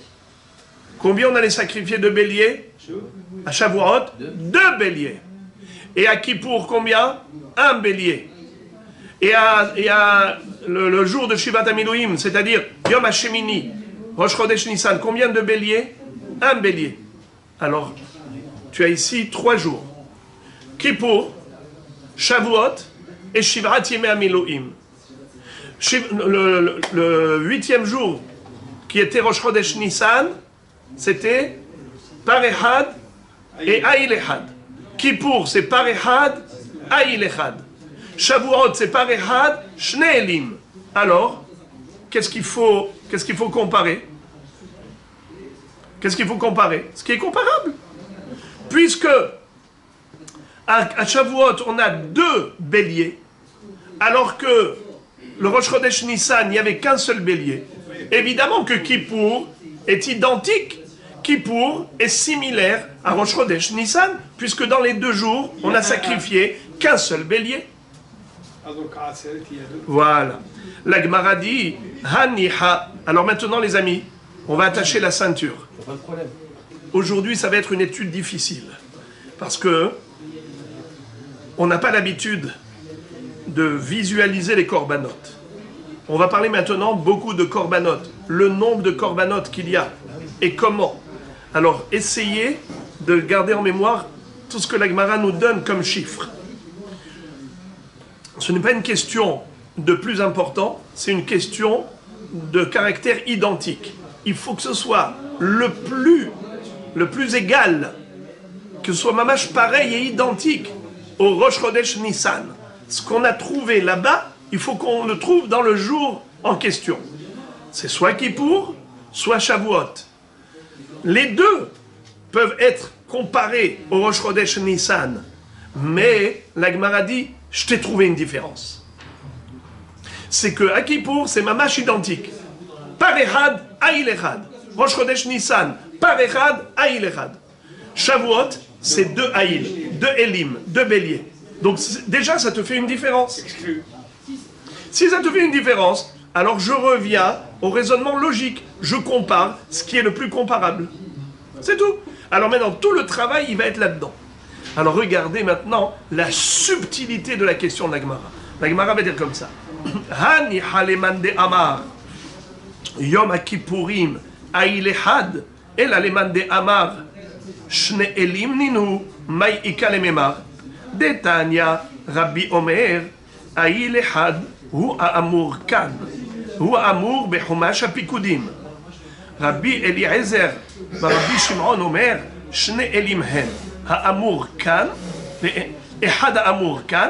Speaker 1: Combien on allait sacrifier de béliers? À Shavuot, 2 béliers. Et à Kippour, combien? 1 bélier. Et à le jour de Shivat HaMiluim, c'est-à-dire Yom HaShemini, Rosh Chodesh Nissan, combien de béliers? 1 bélier. Alors, tu as ici 3 jours. Kippour, Shavuot et Shivrat Yemei HaMiluim. Le 8e jour, qui était Rosh Chodesh Nissan, c'était Par Echad et Aïl Echad. Kippour, c'est Par Echad, Aïl Echad. Shavuot, c'est Par Echad, Shne Elim. Alors, qu'est-ce qu'il faut comparer? Qu'est-ce qu'il faut comparer? Ce qui est comparable. Puisque à Shavuot, on a 2 béliers, alors que le Rosh Chodesh Nissan, il n'y avait qu'un seul bélier. Évidemment que Kippour est identique. Kippour est similaire à Rosh Chodesh Nissan, puisque dans les 2 jours, on a sacrifié qu'un seul bélier. Voilà. La Gemara dit Haniha. Alors maintenant, les amis, on va attacher la ceinture.
Speaker 2: Pas de problème.
Speaker 1: Aujourd'hui, ça va être une étude difficile. Parce que on n'a pas l'habitude de visualiser les corbanotes. On va parler maintenant beaucoup de corbanotes, le nombre de corbanotes qu'il y a et comment. Alors, essayez de garder en mémoire tout ce que la Gemara nous donne comme chiffre. Ce n'est pas une question de plus important, c'est une question de caractère identique. Il faut que ce soit le plus égal, que ce soit mamash pareil et identique au Rosh Chodesh Nissan. Ce qu'on a trouvé là-bas, il faut qu'on le trouve dans le jour en question. C'est soit Kippour, soit Shavuot. Les deux peuvent être comparés au Rosh Chodesh Nissan, mais la Gemara dit, je t'ai trouvé une différence. C'est que à Kippour, c'est mamash identique. Par Echad, Aïl Echad. Rosh Chodesh Nissan, Par Echad, Aïl Echad. Shavuot, c'est 2 Aïl, 2 Elim, 2 béliers. Donc déjà, ça te fait une différence. Si ça te fait une différence, alors je reviens au raisonnement logique. Je compare ce qui est le plus comparable. C'est tout. Alors maintenant, tout le travail, il va être là-dedans. Alors regardez maintenant la subtilité de la question de la Gemara. La Gemara va dire comme ça. Hani haleman de amar. Yom HaKippurim Aïl Echad. El haleman de amar. Shne elim ninu. Mai ika lememar. Detanya Rabbi Omer. Aïl Echad. Hu ha'amur kan. Hu ha'amur bechumash hapikudim. Rabbi Eliezer. Rabbi Shimon Omer. Shne elim hen. האמור כאן, ואחד האמור כאן,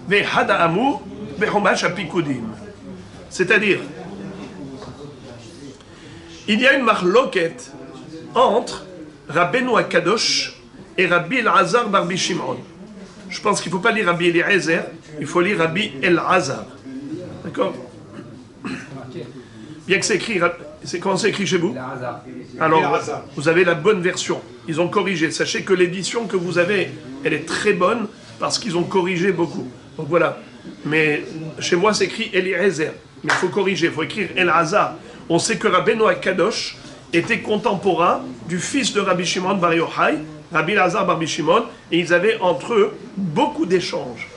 Speaker 1: ואחד האמור בחומש הפיקודים. C'est-à-dire, il y a une marloquette entre Rabbeinu Akadosh et Rabbi Elazar bar Rabbi Shimon. Je pense qu'il ne faut pas lire Rabbi Eliezer, il faut lire Rabbi Elazar. D'accord? Bien que c'est écrit, comment c'est écrit chez vous? Alors, vous avez la bonne version. Ils ont corrigé. Sachez que l'édition que vous avez, elle est très bonne parce qu'ils ont corrigé beaucoup. Donc voilà. Mais chez moi, c'est écrit Eliezer. Mais il faut corriger, il faut écrire Elazar. On sait que Rabbeinu HaKadosh était contemporain du fils de Rabbi Shimon bar Yochai, Rabbi Elazar bar Rabbi Shimon, et ils avaient entre eux beaucoup d'échanges.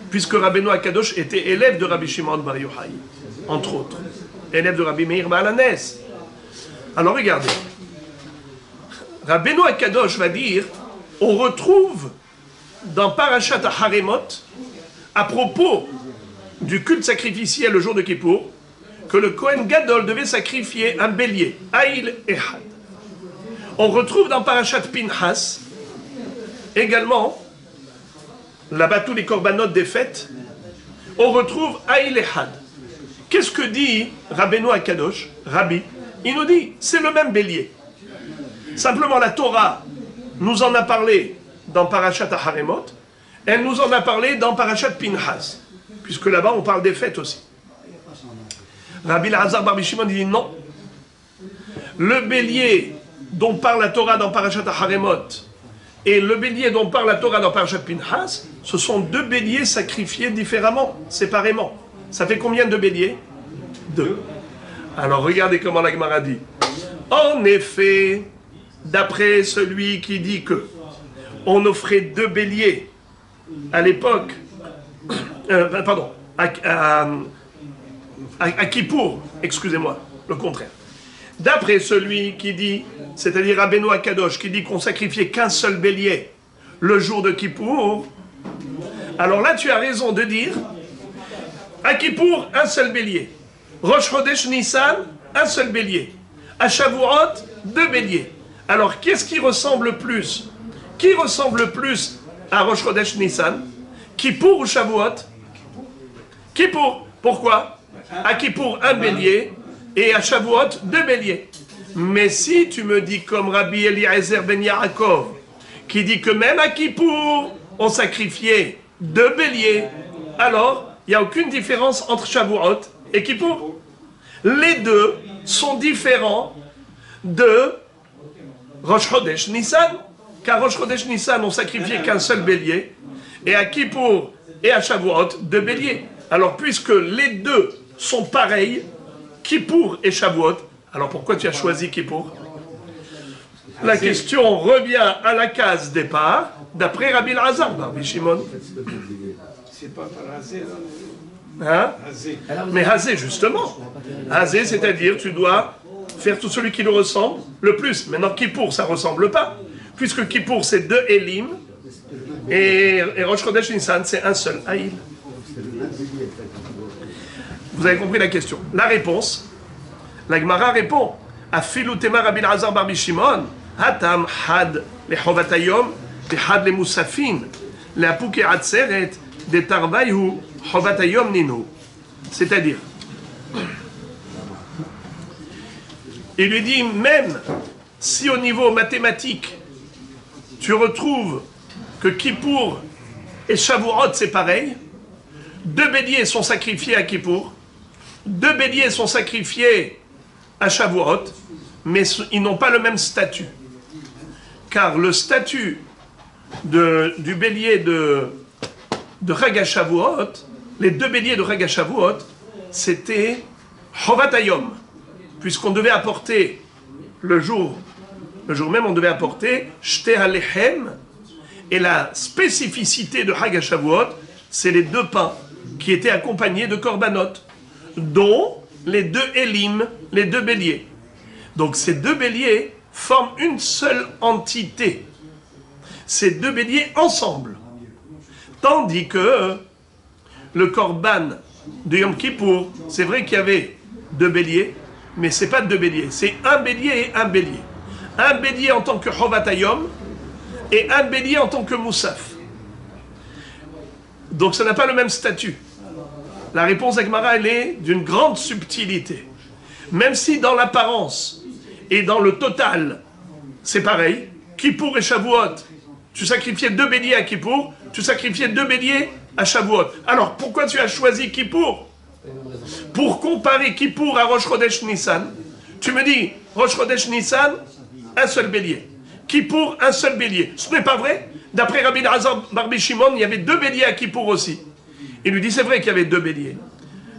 Speaker 1: Puisque Rabbeinu HaKadosh était élève de Rabbi Shimon bar Yochai, entre autres. Élève de Rabbi Meir Baal HaNes. Alors regardez. Rabbeinu HaKadosh va dire, on retrouve dans Parashat HaHaremot, à propos du culte sacrificiel le jour de Kippour, que le Kohen Gadol devait sacrifier un bélier, Aïl Echad. On retrouve dans Parashat Pinchas, également, là-bas tous les corbanotes des fêtes, on retrouve Aïl Echad. Qu'est-ce que dit Rabbeinu HaKadosh, Rabbi? Il nous dit, c'est le même bélier. Simplement, la Torah nous en a parlé dans Parashat HaHaremot, elle nous en a parlé dans Parashat Pinchas, puisque là-bas, on parle des fêtes aussi. Rabbi Elazar bar Shimon dit non. Le bélier dont parle la Torah dans Parashat HaHaremot et le bélier dont parle la Torah dans Parashat Pinchas, ce sont 2 béliers sacrifiés différemment, séparément. Ça fait combien de béliers? 2. Alors regardez comment la Gemara dit. En effet, d'après celui qui dit que on offrait 2 béliers à l'époque, à Kippour, excusez-moi, le contraire. D'après celui qui dit, c'est-à-dire Rabbeinu HaKadosh, qui dit qu'on sacrifiait qu'un seul bélier, le jour de Kippour, alors là tu as raison de dire, à Kippour, un seul bélier. Rosh Chodesh Nissan, un seul bélier. À Shavuot, 2 béliers. Alors qu'est-ce qui ressemble plus? Qui ressemble plus à Rosh Chodesh Nissan? Kippour ou Shavuot? Kippour. Pourquoi? À Kippour, un bélier, et à Shavuot, 2 béliers. Mais si tu me dis comme Rabbi Eliezer ben Yaakov, qui dit que même à Kippour, on sacrifiait 2 béliers, alors il n'y a aucune différence entre Shavuot et Kippour. Les deux sont différents de Rosh Chodesh Nissan, car Rosh Chodesh Nissan, on sacrifiait qu'un seul bélier, et à Kippour et à Shavuot, 2 béliers. Alors, puisque les deux sont pareils, Kippour et Shavuot, alors pourquoi tu as choisi Kippour? La question revient à la case départ, d'après Rabbi Elazar, Rabbi Shimon.
Speaker 3: C'est pas par Hazé, non?
Speaker 1: Hein?
Speaker 3: Hazé.
Speaker 1: Mais Hazé, justement. Hazé, c'est-à-dire, tu dois faire tout celui qui lui ressemble le plus. Maintenant, Kippour, ça ne ressemble pas, puisque Kippour, c'est 2 Elim, et Rosh Chodesh Nissan, c'est un seul Haïl. Vous avez compris la question. La réponse, la Gemara répond, Afilu tema Rabbi Elazar bar Shimon, hatam had le chovatayom, le had le musafin, le apuke atzeret, de tarvayu, chovatayom ninu. C'est-à-dire, il lui dit, même si au niveau mathématique, tu retrouves que Kippour et Shavuot, c'est pareil, 2 béliers sont sacrifiés à Kippour, 2 béliers sont sacrifiés à Shavuot, mais ils n'ont pas le même statut. Car le statut du bélier de Chag HaShavuot, les 2 béliers de Chag HaShavuot, c'était Chovatayom, puisqu'on devait apporter le jour même, on devait apporter Shte HaLechem, et la spécificité de Chag HaShavuot, c'est les 2 pains qui étaient accompagnés de korbanot, dont les 2 élim, les 2 béliers. Donc ces 2 béliers forment une seule entité. Ces 2 béliers ensemble. Tandis que le korban de Yom Kippour, c'est vrai qu'il y avait 2 béliers, mais ce n'est pas 2 béliers, c'est un bélier et un bélier. Un bélier en tant que Chovatayom et un bélier en tant que Moussaf. Donc ça n'a pas le même statut. La réponse d'Agmara, elle est d'une grande subtilité. Même si dans l'apparence et dans le total, c'est pareil, Kippour et Shavuot, tu sacrifiais 2 béliers à Kippour, tu sacrifiais 2 béliers à Shavuot. Alors pourquoi tu as choisi Kippour? Pour comparer Kippour à Rosh Chodesh Nissan, tu me dis, Rosh Chodesh Nissan, un seul bélier. Kippour, un seul bélier. Ce n'est pas vrai? D'après Rabbi Elazar bar Shimon, il y avait 2 béliers à Kippour aussi. Il lui dit, c'est vrai qu'il y avait 2 béliers.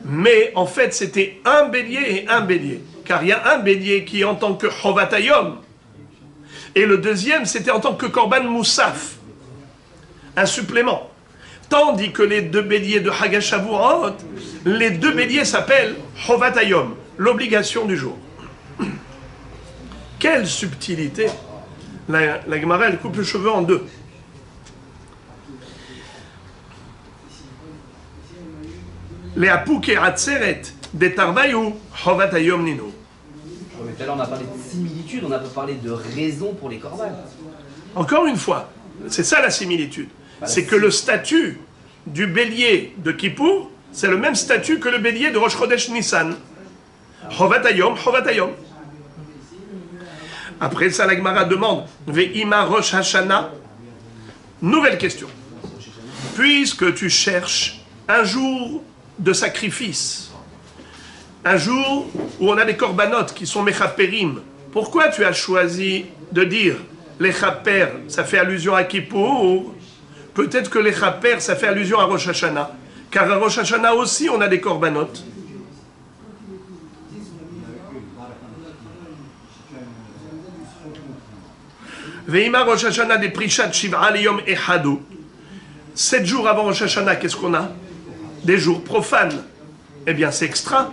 Speaker 1: Mais en fait, c'était un bélier et un bélier. Car il y a un bélier qui est en tant que Chovatayom. Et le deuxième, c'était en tant que Korban Moussaf. Un supplément. Tandis que les 2 béliers de Chag HaShavuot, les 2 béliers s'appellent Chovatayom, l'obligation du jour. Quelle subtilité! La Gemara, elle coupe le cheveu en 2. Les apouke atzeret de tarvayu chovatayom ninu.
Speaker 2: Mais tout à l'heure, on a parlé de similitude, on n'a pas parlé de raison pour les corbanes.
Speaker 1: Encore une fois, c'est ça la similitude. C'est que le statut du bélier de Kippour, c'est le même statut que le bélier de Rosh Chodesh Nissan. Chovatayom, chovatayom. Après ça, la Gemara demande, Ve'ima Rosh Hashanah. Nouvelle question. Puisque tu cherches un jour de sacrifice, un jour où on a des korbanot qui sont mechaperim, pourquoi tu as choisi de dire les chaper, ça fait allusion à Kippour? Peut-être que les chaper, ça fait allusion à Rosh Hashanah, car à Rosh Hashanah aussi on a des korbanot. Ve'ima Rosh Hashanah de Prishat Shiv'a Leyom Echadu. 7 jours avant Rosh Hashanah, qu'est-ce qu'on a? Des jours profanes. Eh bien, c'est extra.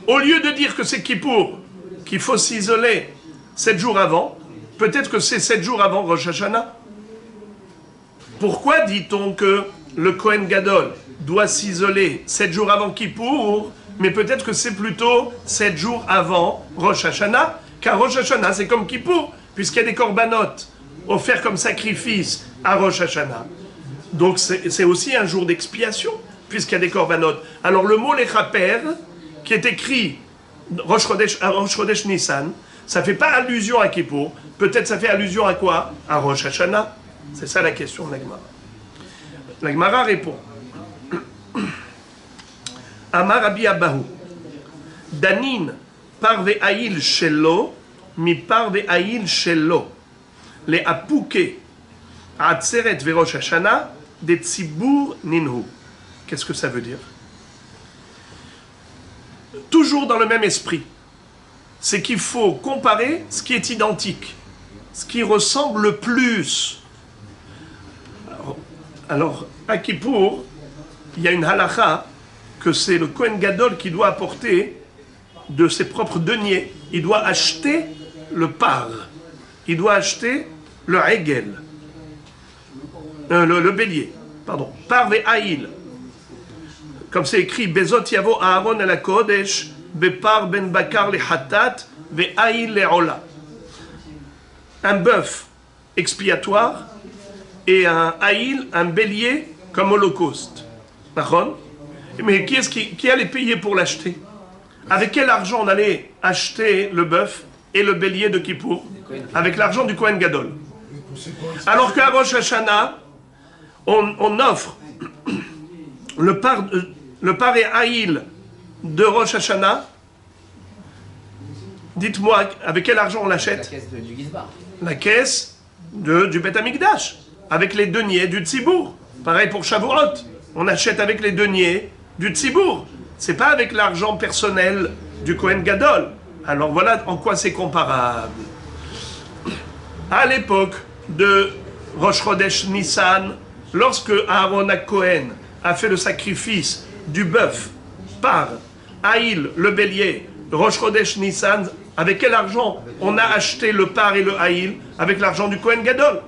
Speaker 1: Au lieu de dire que c'est Kippour, qu'il faut s'isoler 7 jours avant, peut-être que c'est 7 jours avant Rosh Hashanah. Pourquoi dit-on que le Kohen Gadol doit s'isoler 7 jours avant Kippour, mais peut-être que c'est plutôt 7 jours avant Rosh Hashanah, car Rosh Hashanah c'est comme Kippour, puisqu'il y a des corbanotes offerts comme sacrifice à Rosh Hashanah. Donc c'est aussi un jour d'expiation, puisqu'il y a des corbanotes. Alors le mot lechaper, qui est écrit Rosh Chodesh Nissan, ça ne fait pas allusion à Kippour, peut-être ça fait allusion à quoi? À Rosh Hashanah. C'est ça la question de la Gemara. La Gemara répond. Amar Rabbi Abahu, Danin parve aïl shelo, mi parve aïl shelo, le apouke, atzeret verosh hashana, de tzibur ninhu. Qu'est-ce que ça veut dire? Toujours dans le même esprit. C'est qu'il faut comparer ce qui est identique, ce qui ressemble le plus. Alors à Kippour, il y a une halakha que c'est le Kohen Gadol qui doit apporter de ses propres deniers. Il doit acheter le par. Il doit acheter le hegel. Le bélier. Pardon. Par ve haïl. Comme c'est écrit, Bezot yavo Aaron el hakodesh, bepar ben bakar le hatat, ve haïl le ola. Un bœuf expiatoire et un haïl, un bélier comme holocauste. D'accord? Mais qui allait payer pour l'acheter? Avec quel argent on allait acheter le bœuf et le bélier de Kippour? Avec l'argent du Kohen Gadol. Alors qu'à Rosh Hashanah, on offre le par et haïl de Rosh Hashanah. Dites-moi, avec quel argent on l'achète?
Speaker 2: La caisse du Gizbar.
Speaker 1: La caisse du Beth Amikdash, avec les deniers du Tzibour. Pareil pour Shavuot. On achète avec les deniers du Tzibour. C'est pas avec l'argent personnel du Kohen Gadol. Alors voilà en quoi c'est comparable. À l'époque de Rosh Chodesh Nissan, lorsque Aaron Cohen a fait le sacrifice du bœuf par Haïl, le bélier, Rosh Chodesh Nissan, avec quel argent on a acheté le par et le Haïl? Avec l'argent du Kohen Gadol.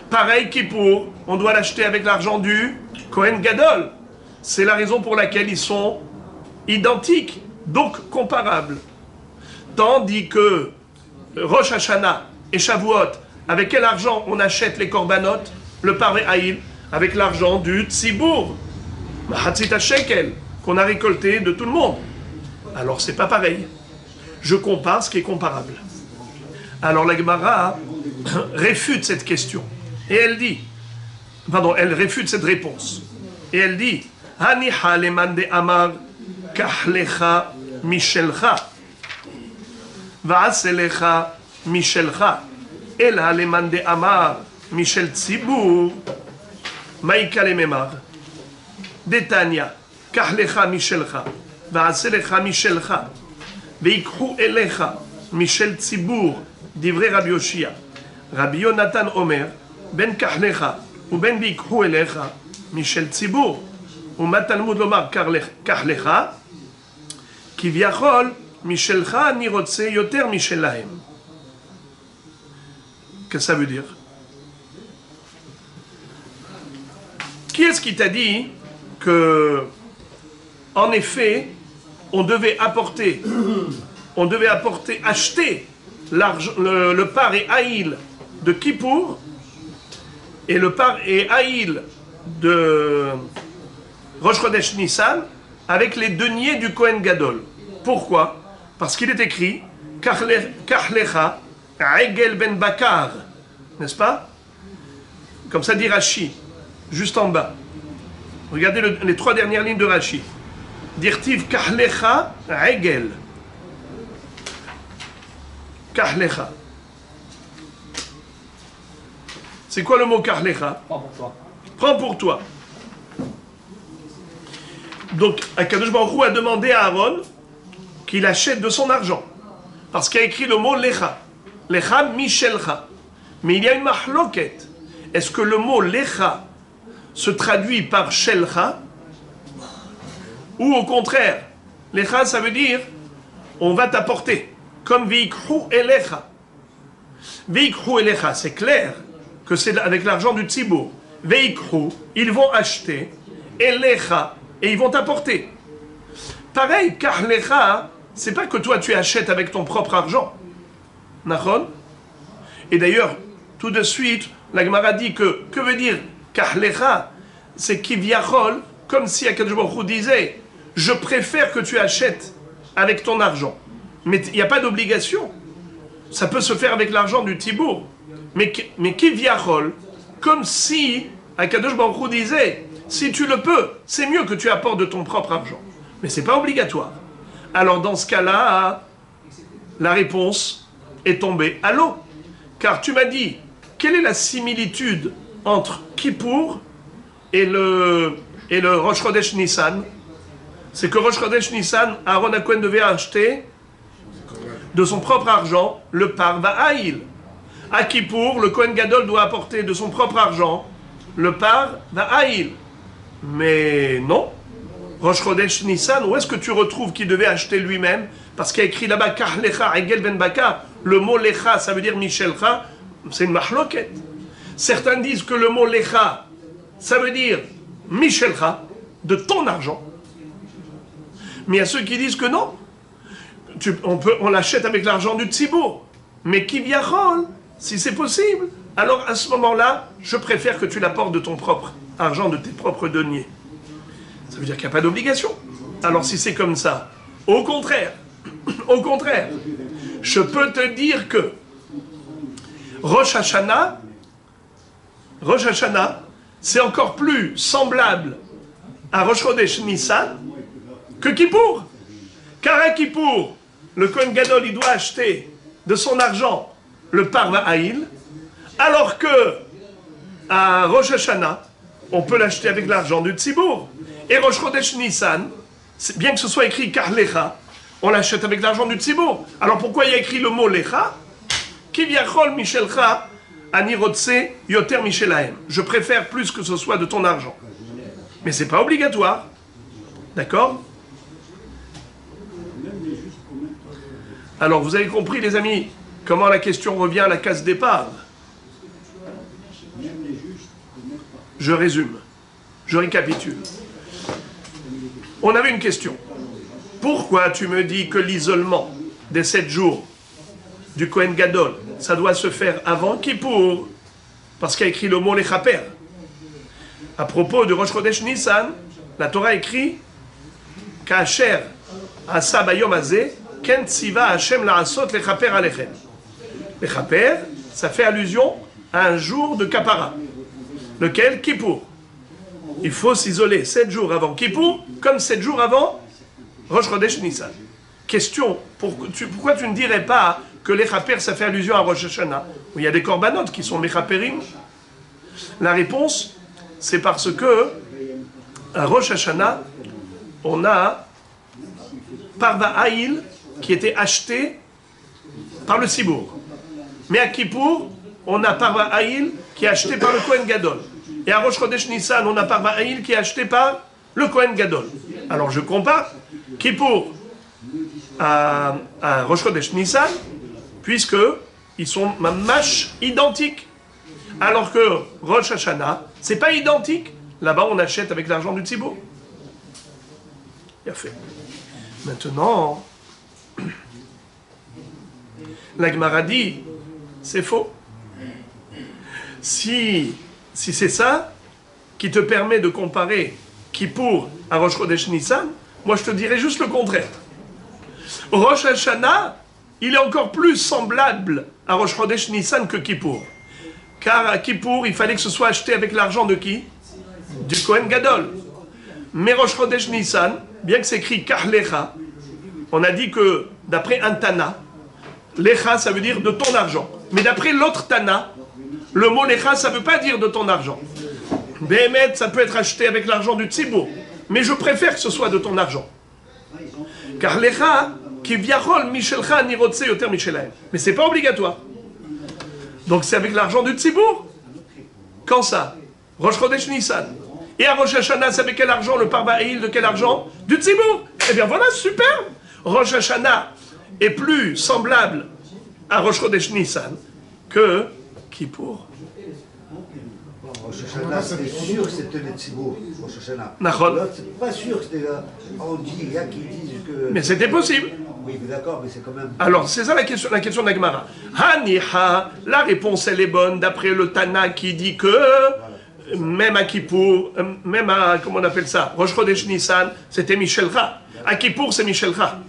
Speaker 1: Pareil Kippour, on doit l'acheter avec l'argent du Kohen Gadol. C'est la raison pour laquelle ils sont identiques, donc comparables. Tandis que Rosh Hashanah et Shavuot, avec quel argent on achète les corbanotes, le par et haïl? Avec l'argent du Tzibour, Mahatzit Shekel, qu'on a récolté de tout le monde. Alors c'est pas pareil. Je compare ce qui est comparable. Alors la Gemara réfute cette question. Et elle dit, elle réfute cette réponse. Et elle dit, Haniha leman de amar kahlecha mishelcha va'aselecha mishelcha ela leman de amar mishel tzibur maïka le memar detania kahlecha mishelcha va'aselecha mishelcha veikhu elecha mishel tzibur divrei Rabbi Yoshia Rabbi Yonatan Omer ben kahlecha ou ben veikhu elecha mishel tzibur ומה תלמוד לומר קח כביכול משלך אני רוצה יותר משלהם. Qu'est-ce que ça veut dire? Qui est-ce qui t'a dit que, en effet, on devait acheter le par et haïl de Kippour et le par et haïl de Rosh Chodesh Nissan avec les deniers du Kohen Gadol. Pourquoi? Parce qu'il est écrit Kachlecha Egel ben Bakar, n'est-ce pas? Comme ça dit Rashi, juste en bas. Regardez les 3 dernières lignes de Rashi. Dirtiv Kachlecha Egel. Kachlecha. C'est quoi le mot Kachlecha?
Speaker 2: Prends pour toi.
Speaker 1: Prends pour toi. Donc, Akadosh Baruch Hu a demandé à Aaron qu'il achète de son argent. Parce qu'il a écrit le mot Lecha. Lecha Mishelcha. Mais il y a une mahloket. Est-ce que le mot Lecha se traduit par Shelcha? Ou au contraire, Lecha ça veut dire on va t'apporter. Comme Veikhu Elecha. Veikhu Elecha, c'est clair que c'est avec l'argent du Tzibour. veikru, ils vont acheter, et lecha, et ils vont t'apporter. Pareil, car lecha, c'est pas que toi tu achètes avec ton propre argent. Nachon? Et d'ailleurs, tout de suite, la Gemara dit que veut dire car lecha? C'est kivyachol, comme si Akadosh Baruch Hu disait, je préfère que tu achètes avec ton argent. Mais il n'y a pas d'obligation. Ça peut se faire avec l'argent du tibour. Mais kivyachol, comme si Akadosh Baruch Hu disait, si tu le peux, c'est mieux que tu apportes de ton propre argent. Mais ce n'est pas obligatoire. Alors dans ce cas-là, la réponse est tombée à l'eau. Car tu m'as dit, quelle est la similitude entre Kippour et le Rosh Chodesh Nissan? C'est que Rosh Chodesh Nissan, Aaron HaKohen devait acheter de son propre argent le par Va'aïl. À Kippour, le Kohen Gadol doit apporter de son propre argent le par Va'aïl. Mais non. Rosh Chodesh Nissan, où est-ce que tu retrouves qu'il devait acheter lui-même? Parce qu'il y a écrit là-bas, Kach Lecha, Egel Ben Baka. Le mot Lecha, ça veut dire Michelcha. C'est une mahloket. Certains disent que le mot Lecha, ça veut dire Michelcha, de ton argent. Mais il y a ceux qui disent que non. On l'achète avec l'argent du tzibour. Mais kivyachol, si c'est possible, alors à ce moment-là, je préfère que tu l'apportes de ton propre argent, de tes propres deniers. Ça veut dire qu'il n'y a pas d'obligation. Alors si c'est comme ça, au contraire, je peux te dire que Rosh Hashanah, c'est encore plus semblable à Rosh Chodesh Nissan que Kippour. Car à Kippour, le Kohen Gadol, il doit acheter de son argent le par Va'aïl, alors que à Rosh Hashanah, on peut l'acheter avec l'argent du Tzibour. Et Rosh Chodesh Nissan, bien que ce soit écrit Kar Lecha, on l'achète avec l'argent du Tzibour. Alors pourquoi il y a écrit le mot Lecha? Kivyachol Michelcha Ani Rotse Yoter Michelahem. Je préfère plus que ce soit de ton argent. Mais c'est pas obligatoire. D'accord? Alors vous avez compris les amis, comment la question revient à la case départ. Je résume. Je récapitule. On avait une question. Pourquoi tu me dis que l'isolement des 7 jours du Kohen Gadol, ça doit se faire avant Kippour? Parce qu'il y a écrit le mot Lechaper. À propos de Rosh Chodesh Nissan, la Torah écrit Kacher Asa Bayom Azeh Ken Tziva Hashem La'asot Lechaper Alechem. Lechaper, ça fait allusion à un jour de Kapara. Lequel? Kippour. Il faut s'isoler 7 jours avant Kippour, comme 7 jours avant Rosh Chodesh Nissan. Question, pourquoi tu ne dirais pas que l'Echaper, ça fait allusion à Rosh Hashanah, où il y a des korbanot qui sont Mechaperim? La réponse, c'est parce que à Rosh Hashanah, on a Parva Haïl qui était acheté par le Sibour. Mais à Kippour, on a Parva Haïl qui est acheté par le Kohen Gadol. Et à Rosh Chodesh Nissan, on a Parva Haïl qui est acheté par le Kohen Gadol. Alors je compare Kippour à Rosh Chodesh Nissan, puisque ils sont mamash identiques. Alors que Rosh Hashanah, c'est pas identique. Là-bas, on achète avec l'argent du Tzibour. Il a fait. Maintenant, la Gemara dit, c'est faux. Si c'est ça qui te permet de comparer Kippour à Rosh Chodesh Nissan, moi je te dirais juste le contraire. Rosh Hashanah, il est encore plus semblable à Rosh Chodesh Nissan que Kippour. Car à Kippour, il fallait que ce soit acheté avec l'argent de qui? Du Kohen Gadol. Mais Rosh Chodesh Nissan, bien que c'est écrit Kach Lecha, on a dit que d'après un Tana, Lecha ça veut dire de ton argent. Mais d'après l'autre Tana, le mot Lecha ça ne veut pas dire de ton argent. Behemet, ça peut être acheté avec l'argent du Tzibour. Mais je préfère que ce soit de ton argent. Car Lecha, qui viachol Michelcha Nirotse Yoter Michelahem. Mais c'est pas obligatoire. Donc c'est avec l'argent du Tzibour. Quand ça? Rosh Chodesh Nissan. Et à Rosh Hashanah, c'est avec quel argent? Le Parva Haïl de quel argent? Du Tzibour. Eh bien voilà, super. Rosh Hashanah est plus semblable à Rosh Chodesh Nissan que Kippour.
Speaker 4: Rosh Hashanah, c'était sûr que c'était le Tzibour, Rosh Hashanah.
Speaker 1: Nachon.
Speaker 4: L'autre, c'est pas sûr que c'était là. On dit, il y a qui disent que...
Speaker 1: Mais c'était possible.
Speaker 4: Oui, mais d'accord, mais c'est quand même...
Speaker 1: Alors, c'est ça la question d'Agmara. Haniha, la réponse elle est bonne d'après le Tana qui dit que même à Kippour, même à, comment on appelle ça, Rosh Chodesh Nissan, c'était Michelcha. À Kippour, c'est Michelcha.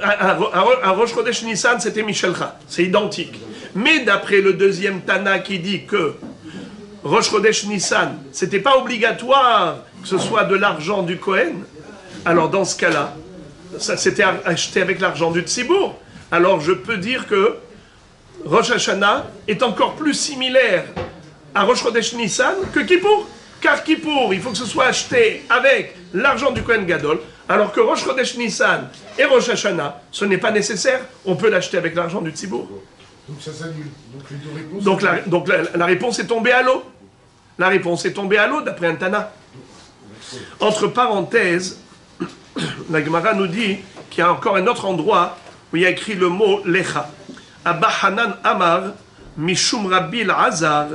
Speaker 1: À Rosh Chodesh Nissan, c'était Michelcha. C'est identique. Mais d'après le deuxième Tana qui dit que Rosh Chodesh Nissan, c'était pas obligatoire que ce soit de l'argent du Kohen, alors dans ce cas-là, ça s'était acheté avec l'argent du Tzibour. Alors je peux dire que Rosh Hashanah est encore plus similaire à Rosh Chodesh Nissan que Kippour. Car Kippour, il faut que ce soit acheté avec l'argent du Kohen Gadol, alors que Rosh Chodesh Nissan et Rosh Hashanah, ce n'est pas nécessaire, on peut l'acheter avec l'argent du Tzibour.
Speaker 5: Donc ça s'annule. Donc les deux réponses...
Speaker 1: Donc la réponse est tombée à l'eau. La réponse est tombée à l'eau d'après un Tana. Entre parenthèses, la Gemara nous dit qu'il y a encore un autre endroit où il y a écrit le mot Lecha. Abba Hanan Amar, Mishum Rabbi Azar,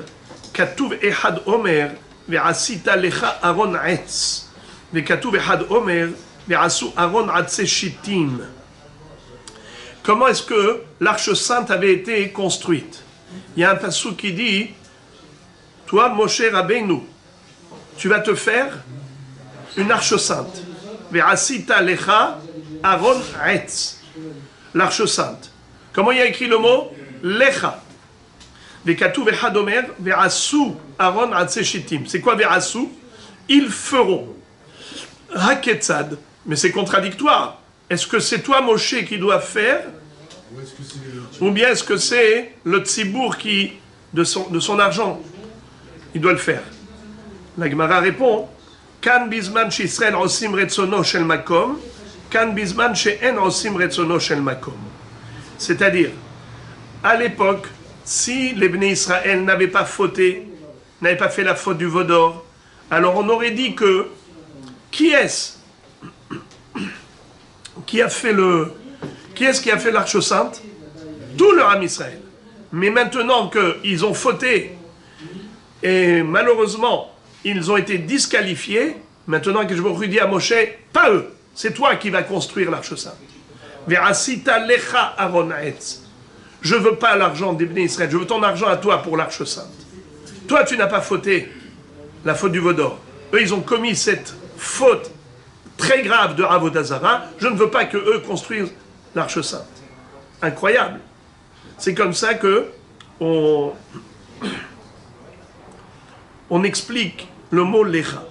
Speaker 1: Katuv Ehad Omer, Ve'asita Lecha Aron Etz, Ve'katuv Ehad Omer, Ve'asu Aron Atse Shittim. Comment est-ce que l'arche sainte avait été construite? Il y a un passou qui dit, toi, Moshe Rabbeinu, tu vas te faire une arche sainte. Ve'asita lecha Aaron Etz. L'arche sainte. Comment il y a écrit le mot? Lecha. Ve'katu ve'hadomer ve'asu Aaron Atse Shittim. C'est quoi ve'asu? Ils feront. Haketzad. Mais c'est contradictoire. Est-ce que c'est toi, Moshe, qui dois faire? Ou bien est-ce que c'est le Tzibour qui, de son argent, il doit le faire? La Gemara répond, Kan bizman she'Israël osim retzono shel makom, kan bizman she'en osim retzono shel makom. C'est-à-dire, à l'époque, si les Bnei Israël n'avaient pas fauté, n'avaient pas fait la faute du veau d'or, alors on aurait dit que, qui est-ce qui a fait l'arche sainte? Tout le Ham Israël. Mais maintenant qu'ils ont fauté, et malheureusement, ils ont été disqualifiés, maintenant que je vous redis à Moshe, pas eux, c'est toi qui vas construire l'arche sainte. Ve'asita lecha Aaron Etz. Je veux pas l'argent des Bnei Israël, je veux ton argent à toi pour l'arche sainte. Toi, tu n'as pas fauté la faute du veau d'or. Eux, ils ont commis cette faute très grave de Avodah Zarah, je ne veux pas que eux construisent l'arche sainte. Incroyable. C'est comme ça que on explique le mot lecha.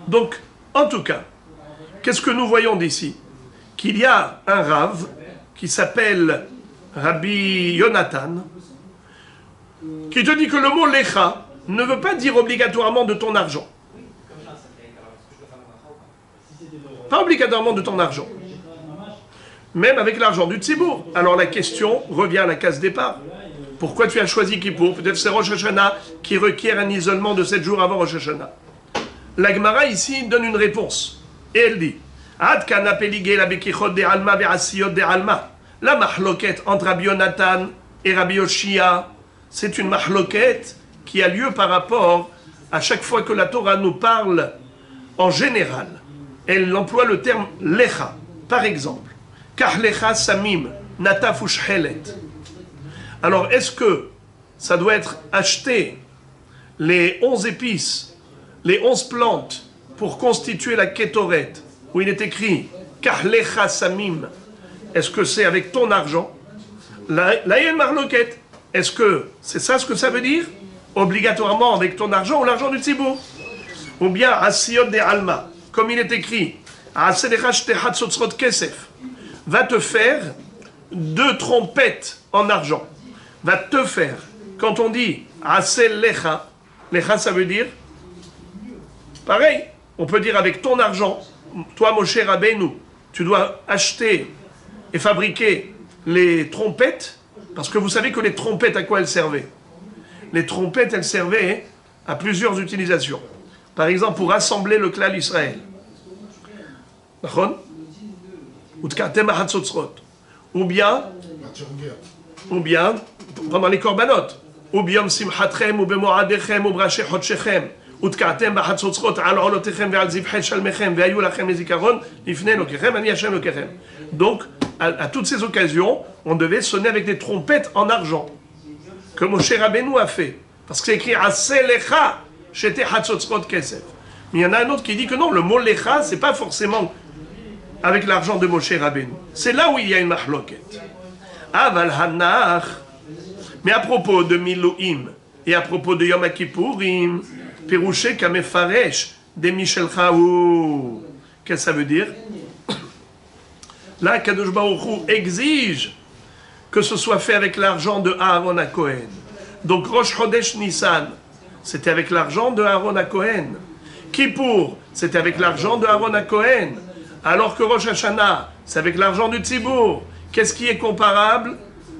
Speaker 1: Donc, en tout cas, qu'est-ce que nous voyons d'ici? Qu'il y a un Rav qui s'appelle Rabbi Yonatan, qui te dit que le mot lecha ne veut pas dire obligatoirement de ton argent. Pas obligatoirement de ton argent. Même avec l'argent du Tzibour. Alors la question revient à la case départ. Pourquoi tu as choisi Kippour? Peut-être c'est Rosh Hashanah qui requiert un isolement de 7 jours avant Rosh Hashanah. La Gemara ici donne une réponse. Et elle dit, Ad kana peligé la bekichot de alma ve'asiyot de alma. La mahloket entre Rabbi Yonatan et Rabbi Yoshia, c'est une mahloket qui a lieu par rapport à chaque fois que la Torah nous parle en général. Elle emploie le terme lecha. Par exemple, kach lecha samim natafush helet. Alors, est-ce que ça doit être acheté, les 11 épices, les 11 plantes, pour constituer la kétoret, où il est écrit kach lecha samim? Est-ce que c'est avec ton argent? Là, il y a une marloquette. Est-ce que c'est ça ce que ça veut dire? Obligatoirement avec ton argent ou l'argent du Tzibour? Ou bien asiyot de alma, comme il est écrit, va te faire 2 trompettes en argent. Va te faire. Quand on dit asel lecha, lecha ça veut dire pareil. On peut dire avec ton argent, toi Moshe Rabbeinu, tu dois acheter et fabriquer les trompettes, parce que vous savez que les trompettes, à quoi elles servaient? Les trompettes, elles servaient à plusieurs utilisations. Par exemple, pour rassembler le clan Israël. Ou bien pendant les corbanotes, וביום שמחתכם ובמועדיכם ובראשי חודשיכם ותקעתם בחצוצרות על עולותיכם ועל זבחי שלמיכם והיו לכם לזיכרון לפני אלוקיכם, אני השם אלוקיכם. Donc, à toutes ces occasions, on devait sonner avec des trompettes en argent, que Moshe Rabbeinu a fait. Parce que c'est écrit Aseh lecha shete hatzotzrot kesef. Mais il y en a un autre qui dit que non, le mot lecha, c'est pas forcément avec l'argent de Moshe Rabbeinu. C'est là où il y a une mahloket. Aval hanach. Mais à propos de Milouim et à propos de Yom Kippourim, Pirouché kamefaresh de Michel Chaou. Qu'est-ce que ça veut dire? Là, Kadosh Baruch Hu exige que ce soit fait avec l'argent de Aaron à Cohen. Donc Rosh Chodesh Nissan, c'était avec l'argent de Aaron à Cohen. Kippour, c'était avec l'argent de Aaron à Cohen. Alors que Rosh Hashanah, c'est avec l'argent du Tzibour. Qu'est-ce qui est comparable?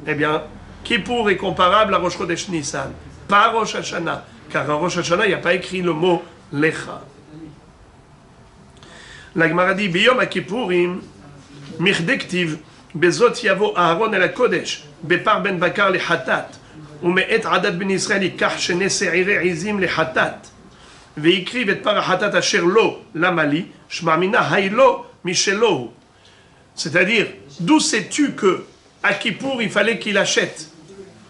Speaker 1: Eh bien, Kippour est comparable à Rosh Chodesh Nissan, pas Rosh Hashanah. Car à Rosh Hashanah, il n'y a pas écrit le mot Lecha. La Gemara dit, Biyom HaKippourim, Mirdektiv, Bezot Yavo Aaron el HaKodesh, Bepar ben Bakar le Hatat, Ume'et Adat ben Israël, Ikach Shene Se'ire Izim le Hatat, Veikriv et Par Hatat Asher Lo, Lamali, Shmamina Haïlo, Mishelo. C'est-à-dire, d'où sais-tu que à Kippour, il fallait qu'il achète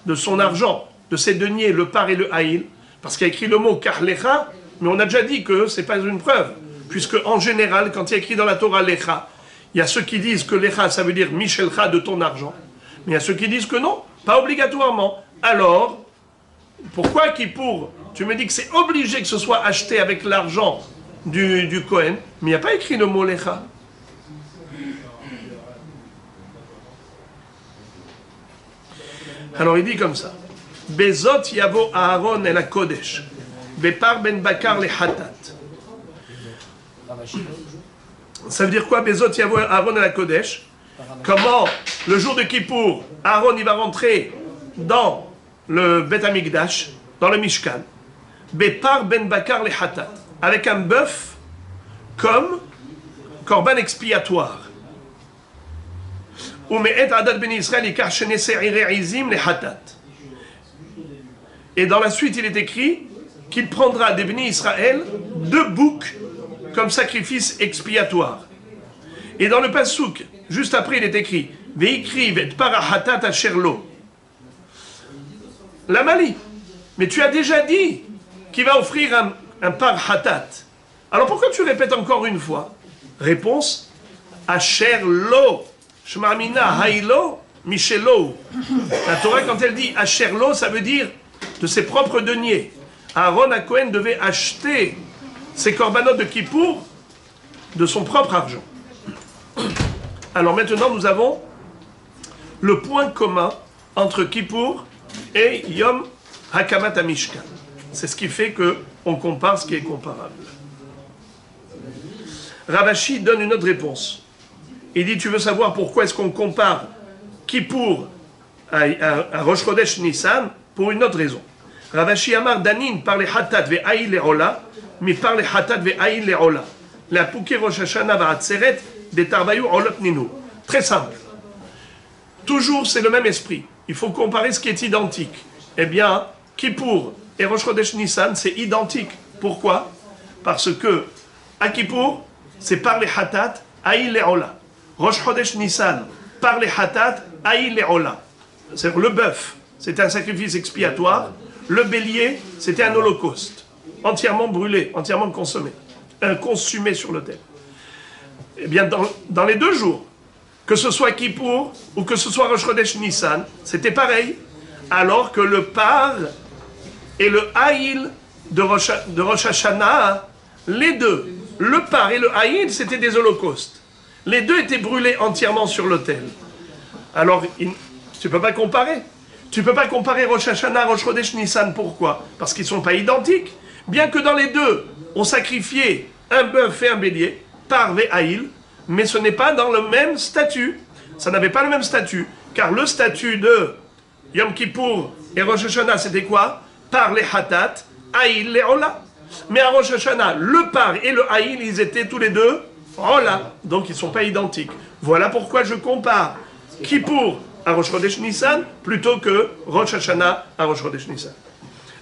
Speaker 1: de son argent, de ses deniers, le par et le haïl, parce qu'il y a écrit le mot Karlecha, mais on a déjà dit que ce n'est pas une preuve, puisque en général, quand il y a écrit dans la Torah Lecha, il y a ceux qui disent que Lecha, ça veut dire Michelcha de ton argent, mais il y a ceux qui disent que non, pas obligatoirement. Alors, pourquoi Kippour, tu me dis que c'est obligé que ce soit acheté avec l'argent du Kohen, mais il n'y a pas écrit le mot Lecha. Alors il dit comme ça. Bezot yavo Aaron el HaKodesh. Bepar ben Bakar le Hatat. Ça veut dire quoi, Bezot yavo Aaron el HaKodesh? Comment, le jour de Kippour, Aaron il va rentrer dans le Bet Amikdash, dans le Mishkan. Bepar ben Bakar le Hatat. Avec un bœuf comme corban expiatoire. Et dans la suite, il est écrit qu'il prendra des bénis Israël 2 boucs comme sacrifice expiatoire. Et dans le Passouk, juste après, il est écrit Veikriv et parahatat asherlo. La Mali. Mais tu as déjà dit qu'il va offrir un parahatat. Alors pourquoi tu répètes encore une fois? Réponse asherlo. Shmamina haïlo, Michelo. La Torah, quand elle dit Asherlo, ça veut dire de ses propres deniers. Aaron à Cohen devait acheter ses corbanotes de Kippour de son propre argent. Alors maintenant, nous avons le point commun entre Kippour et Yom Hakamat HaMishkan. C'est ce qui fait qu'on compare ce qui est comparable. Ravashi donne une autre réponse. Il dit, tu veux savoir pourquoi est-ce qu'on compare Kippour à Rosh Chodesh Nissan? Pour une autre raison. Ravashi Amar Danin par les Hatat ve'aïl le'ola, mais par les Hatat ve'aïl le'ola. La Pouké Rosh Hashanah va'atzeret des Tarbayou olot ninu. Très simple. Toujours, c'est le même esprit. Il faut comparer ce qui est identique. Eh bien, Kippour et Rosh Chodesh Nissan, c'est identique. Pourquoi? Parce que à Kippour, c'est par les Hatat, aïl le'ola. Rosh Chodesh Nissan, par les Hatat, aïl le'ola. C'est le bœuf, c'était un sacrifice expiatoire. Le bélier, c'était un holocauste. Entièrement brûlé, entièrement consommé. Consumé sur l'autel. Eh bien, dans les 2 jours, que ce soit Kippour ou que ce soit Rosh Chodesh Nissan, c'était pareil. Alors que le par et le haïl de Rosh Hashanah, les deux, le par et le haïl, c'était des holocaustes. Les deux étaient brûlés entièrement sur l'autel. Alors, tu ne peux pas comparer. Tu ne peux pas comparer Rosh Hashanah, Rosh Chodesh Nissan. Pourquoi? Parce qu'ils ne sont pas identiques. Bien que dans les deux, on sacrifiait un bœuf et un bélier, par Ve'aïl, mais ce n'est pas dans le même statut. Ça n'avait pas le même statut. Car le statut de Yom Kippour et Rosh Hashanah, c'était quoi? Par les Hatat, Haïl, les Ola. Mais à Rosh Hashanah, le par et le Haïl, ils étaient tous les deux Ola. Donc ils ne sont pas identiques. Voilà pourquoi je compare Kippour à Rosh Chodesh Nissan plutôt que Rosh Hashanah à Rosh Chodesh Nissan.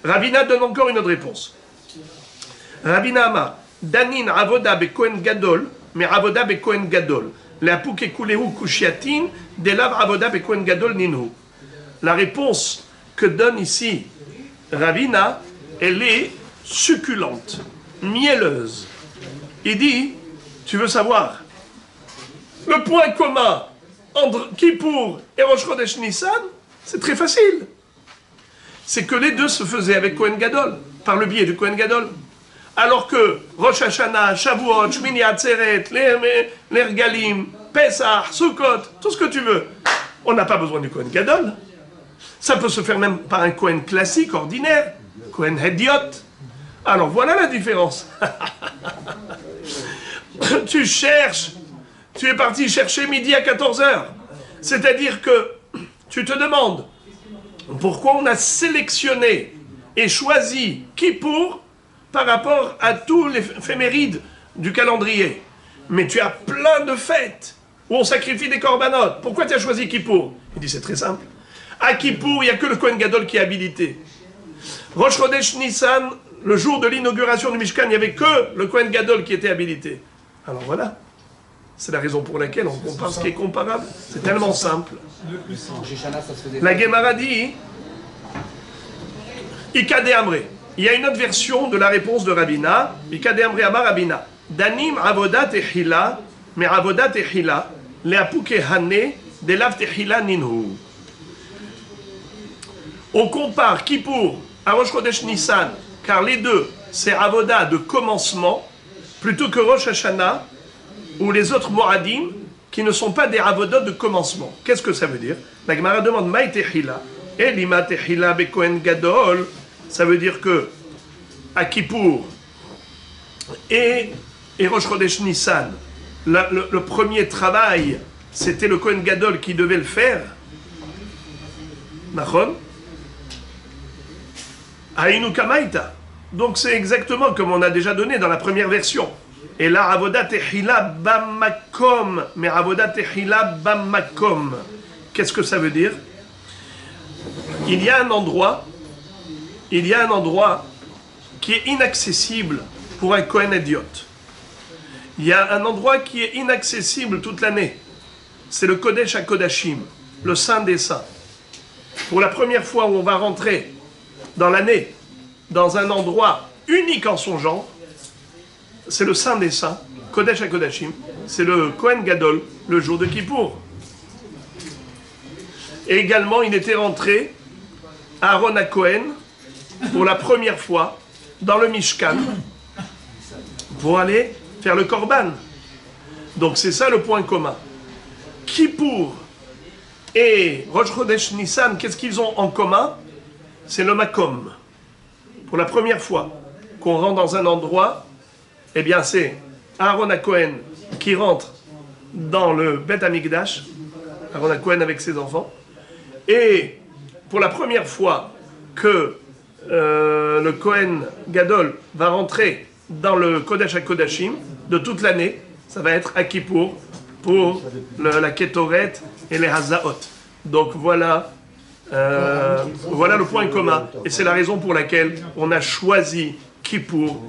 Speaker 1: Ravina donne encore une autre réponse. Ravina Amar, Danin avoda be Kohen Gadol, mais avoda be Kohen Gadol. L'apuk ekulehu kushiatin, delav avoda be Kohen Gadol ninhu. La réponse que donne ici Ravina, elle est succulente, mielleuse. Il dit, tu veux savoir, le point commun entre Kippour et Rosh Chodesh Nissan, c'est très facile. C'est que les deux se faisaient avec Kohen Gadol, par le biais du Kohen Gadol. Alors que Rosh Hashanah, Shavuot, Shmini Atzeret, les Regalim, Pesach, Sukkot, tout ce que tu veux, on n'a pas besoin du Kohen Gadol. Ça peut se faire même par un Kohen classique, ordinaire, Kohen Hediot. Alors voilà la différence. Tu cherches, tu es parti chercher midi à 14h. C'est-à-dire que tu te demandes pourquoi on a sélectionné et choisi Kippour par rapport à tous les éphémérides du calendrier. Mais tu as plein de fêtes où on sacrifie des corbanotes. Pourquoi tu as choisi Kippour? Il dit c'est très simple. À Kippour, il n'y a que le Kohen Gadol qui est habilité. Rosh Chodesh Nissan, le jour de l'inauguration du Mishkan, il n'y avait que le Kohen Gadol qui était habilité. Alors voilà. C'est la raison pour laquelle on compare ce qui est comparable. C'est tellement simple. La Gemara dit Ikade Amre. Il y a une autre version de la réponse de Rabina. Ikade Amre Amar Rabina. Danim avodat tehila, mais avodat tehila, leapuke hane, delav tehila ninhu. On compare Kippour à Rosh Chodesh Nissan, car les deux, c'est avoda de commencement, plutôt que Rosh Hashanah, ou les autres Moadim, qui ne sont pas des avodot de commencement. Qu'est-ce que ça veut dire? La Gemara demande Maï tehila, et lima tehila be Kohen Gadol, ça veut dire que à Kippour et Rosh Chodesh Nissan, le premier travail, c'était le Kohen Gadol qui devait le faire. Nachon? Aïnou Kamaïta. Donc c'est exactement comme on a déjà donné dans la première version. Et là, avodat tehila bamakom, mais avodat tehila bamakom. Qu'est-ce que ça veut dire? Il y a un endroit qui est inaccessible pour un Kohen Hediot. Il y a un endroit qui est inaccessible toute l'année. C'est le Kodesh HaKodashim, le Saint des Saints. Pour la première fois où on va rentrer dans l'année, dans un endroit unique en son genre, c'est le Saint des Saints, Kodesh HaKodashim, c'est le Kohen Gadol, le jour de Kippour. Et également, il était rentré, Aaron à Kohen, pour la première fois, dans le Mishkan, pour aller faire le Korban. Donc c'est ça le point commun. Kippour et Rosh Chodesh Nissan, qu'est-ce qu'ils ont en commun? C'est le Makom. Pour la première fois qu'on rentre dans un endroit, eh bien c'est Aaron à Kohen qui rentre dans le Beth Amikdash, Aaron à Kohen avec ses enfants, et pour la première fois que le Kohen Gadol va rentrer dans le Kodesh HaKodashim de toute l'année, ça va être à Kippour pour la Ketoret et les Hazaot. Donc voilà le point commun. Et c'est la raison pour laquelle on a choisi Kippour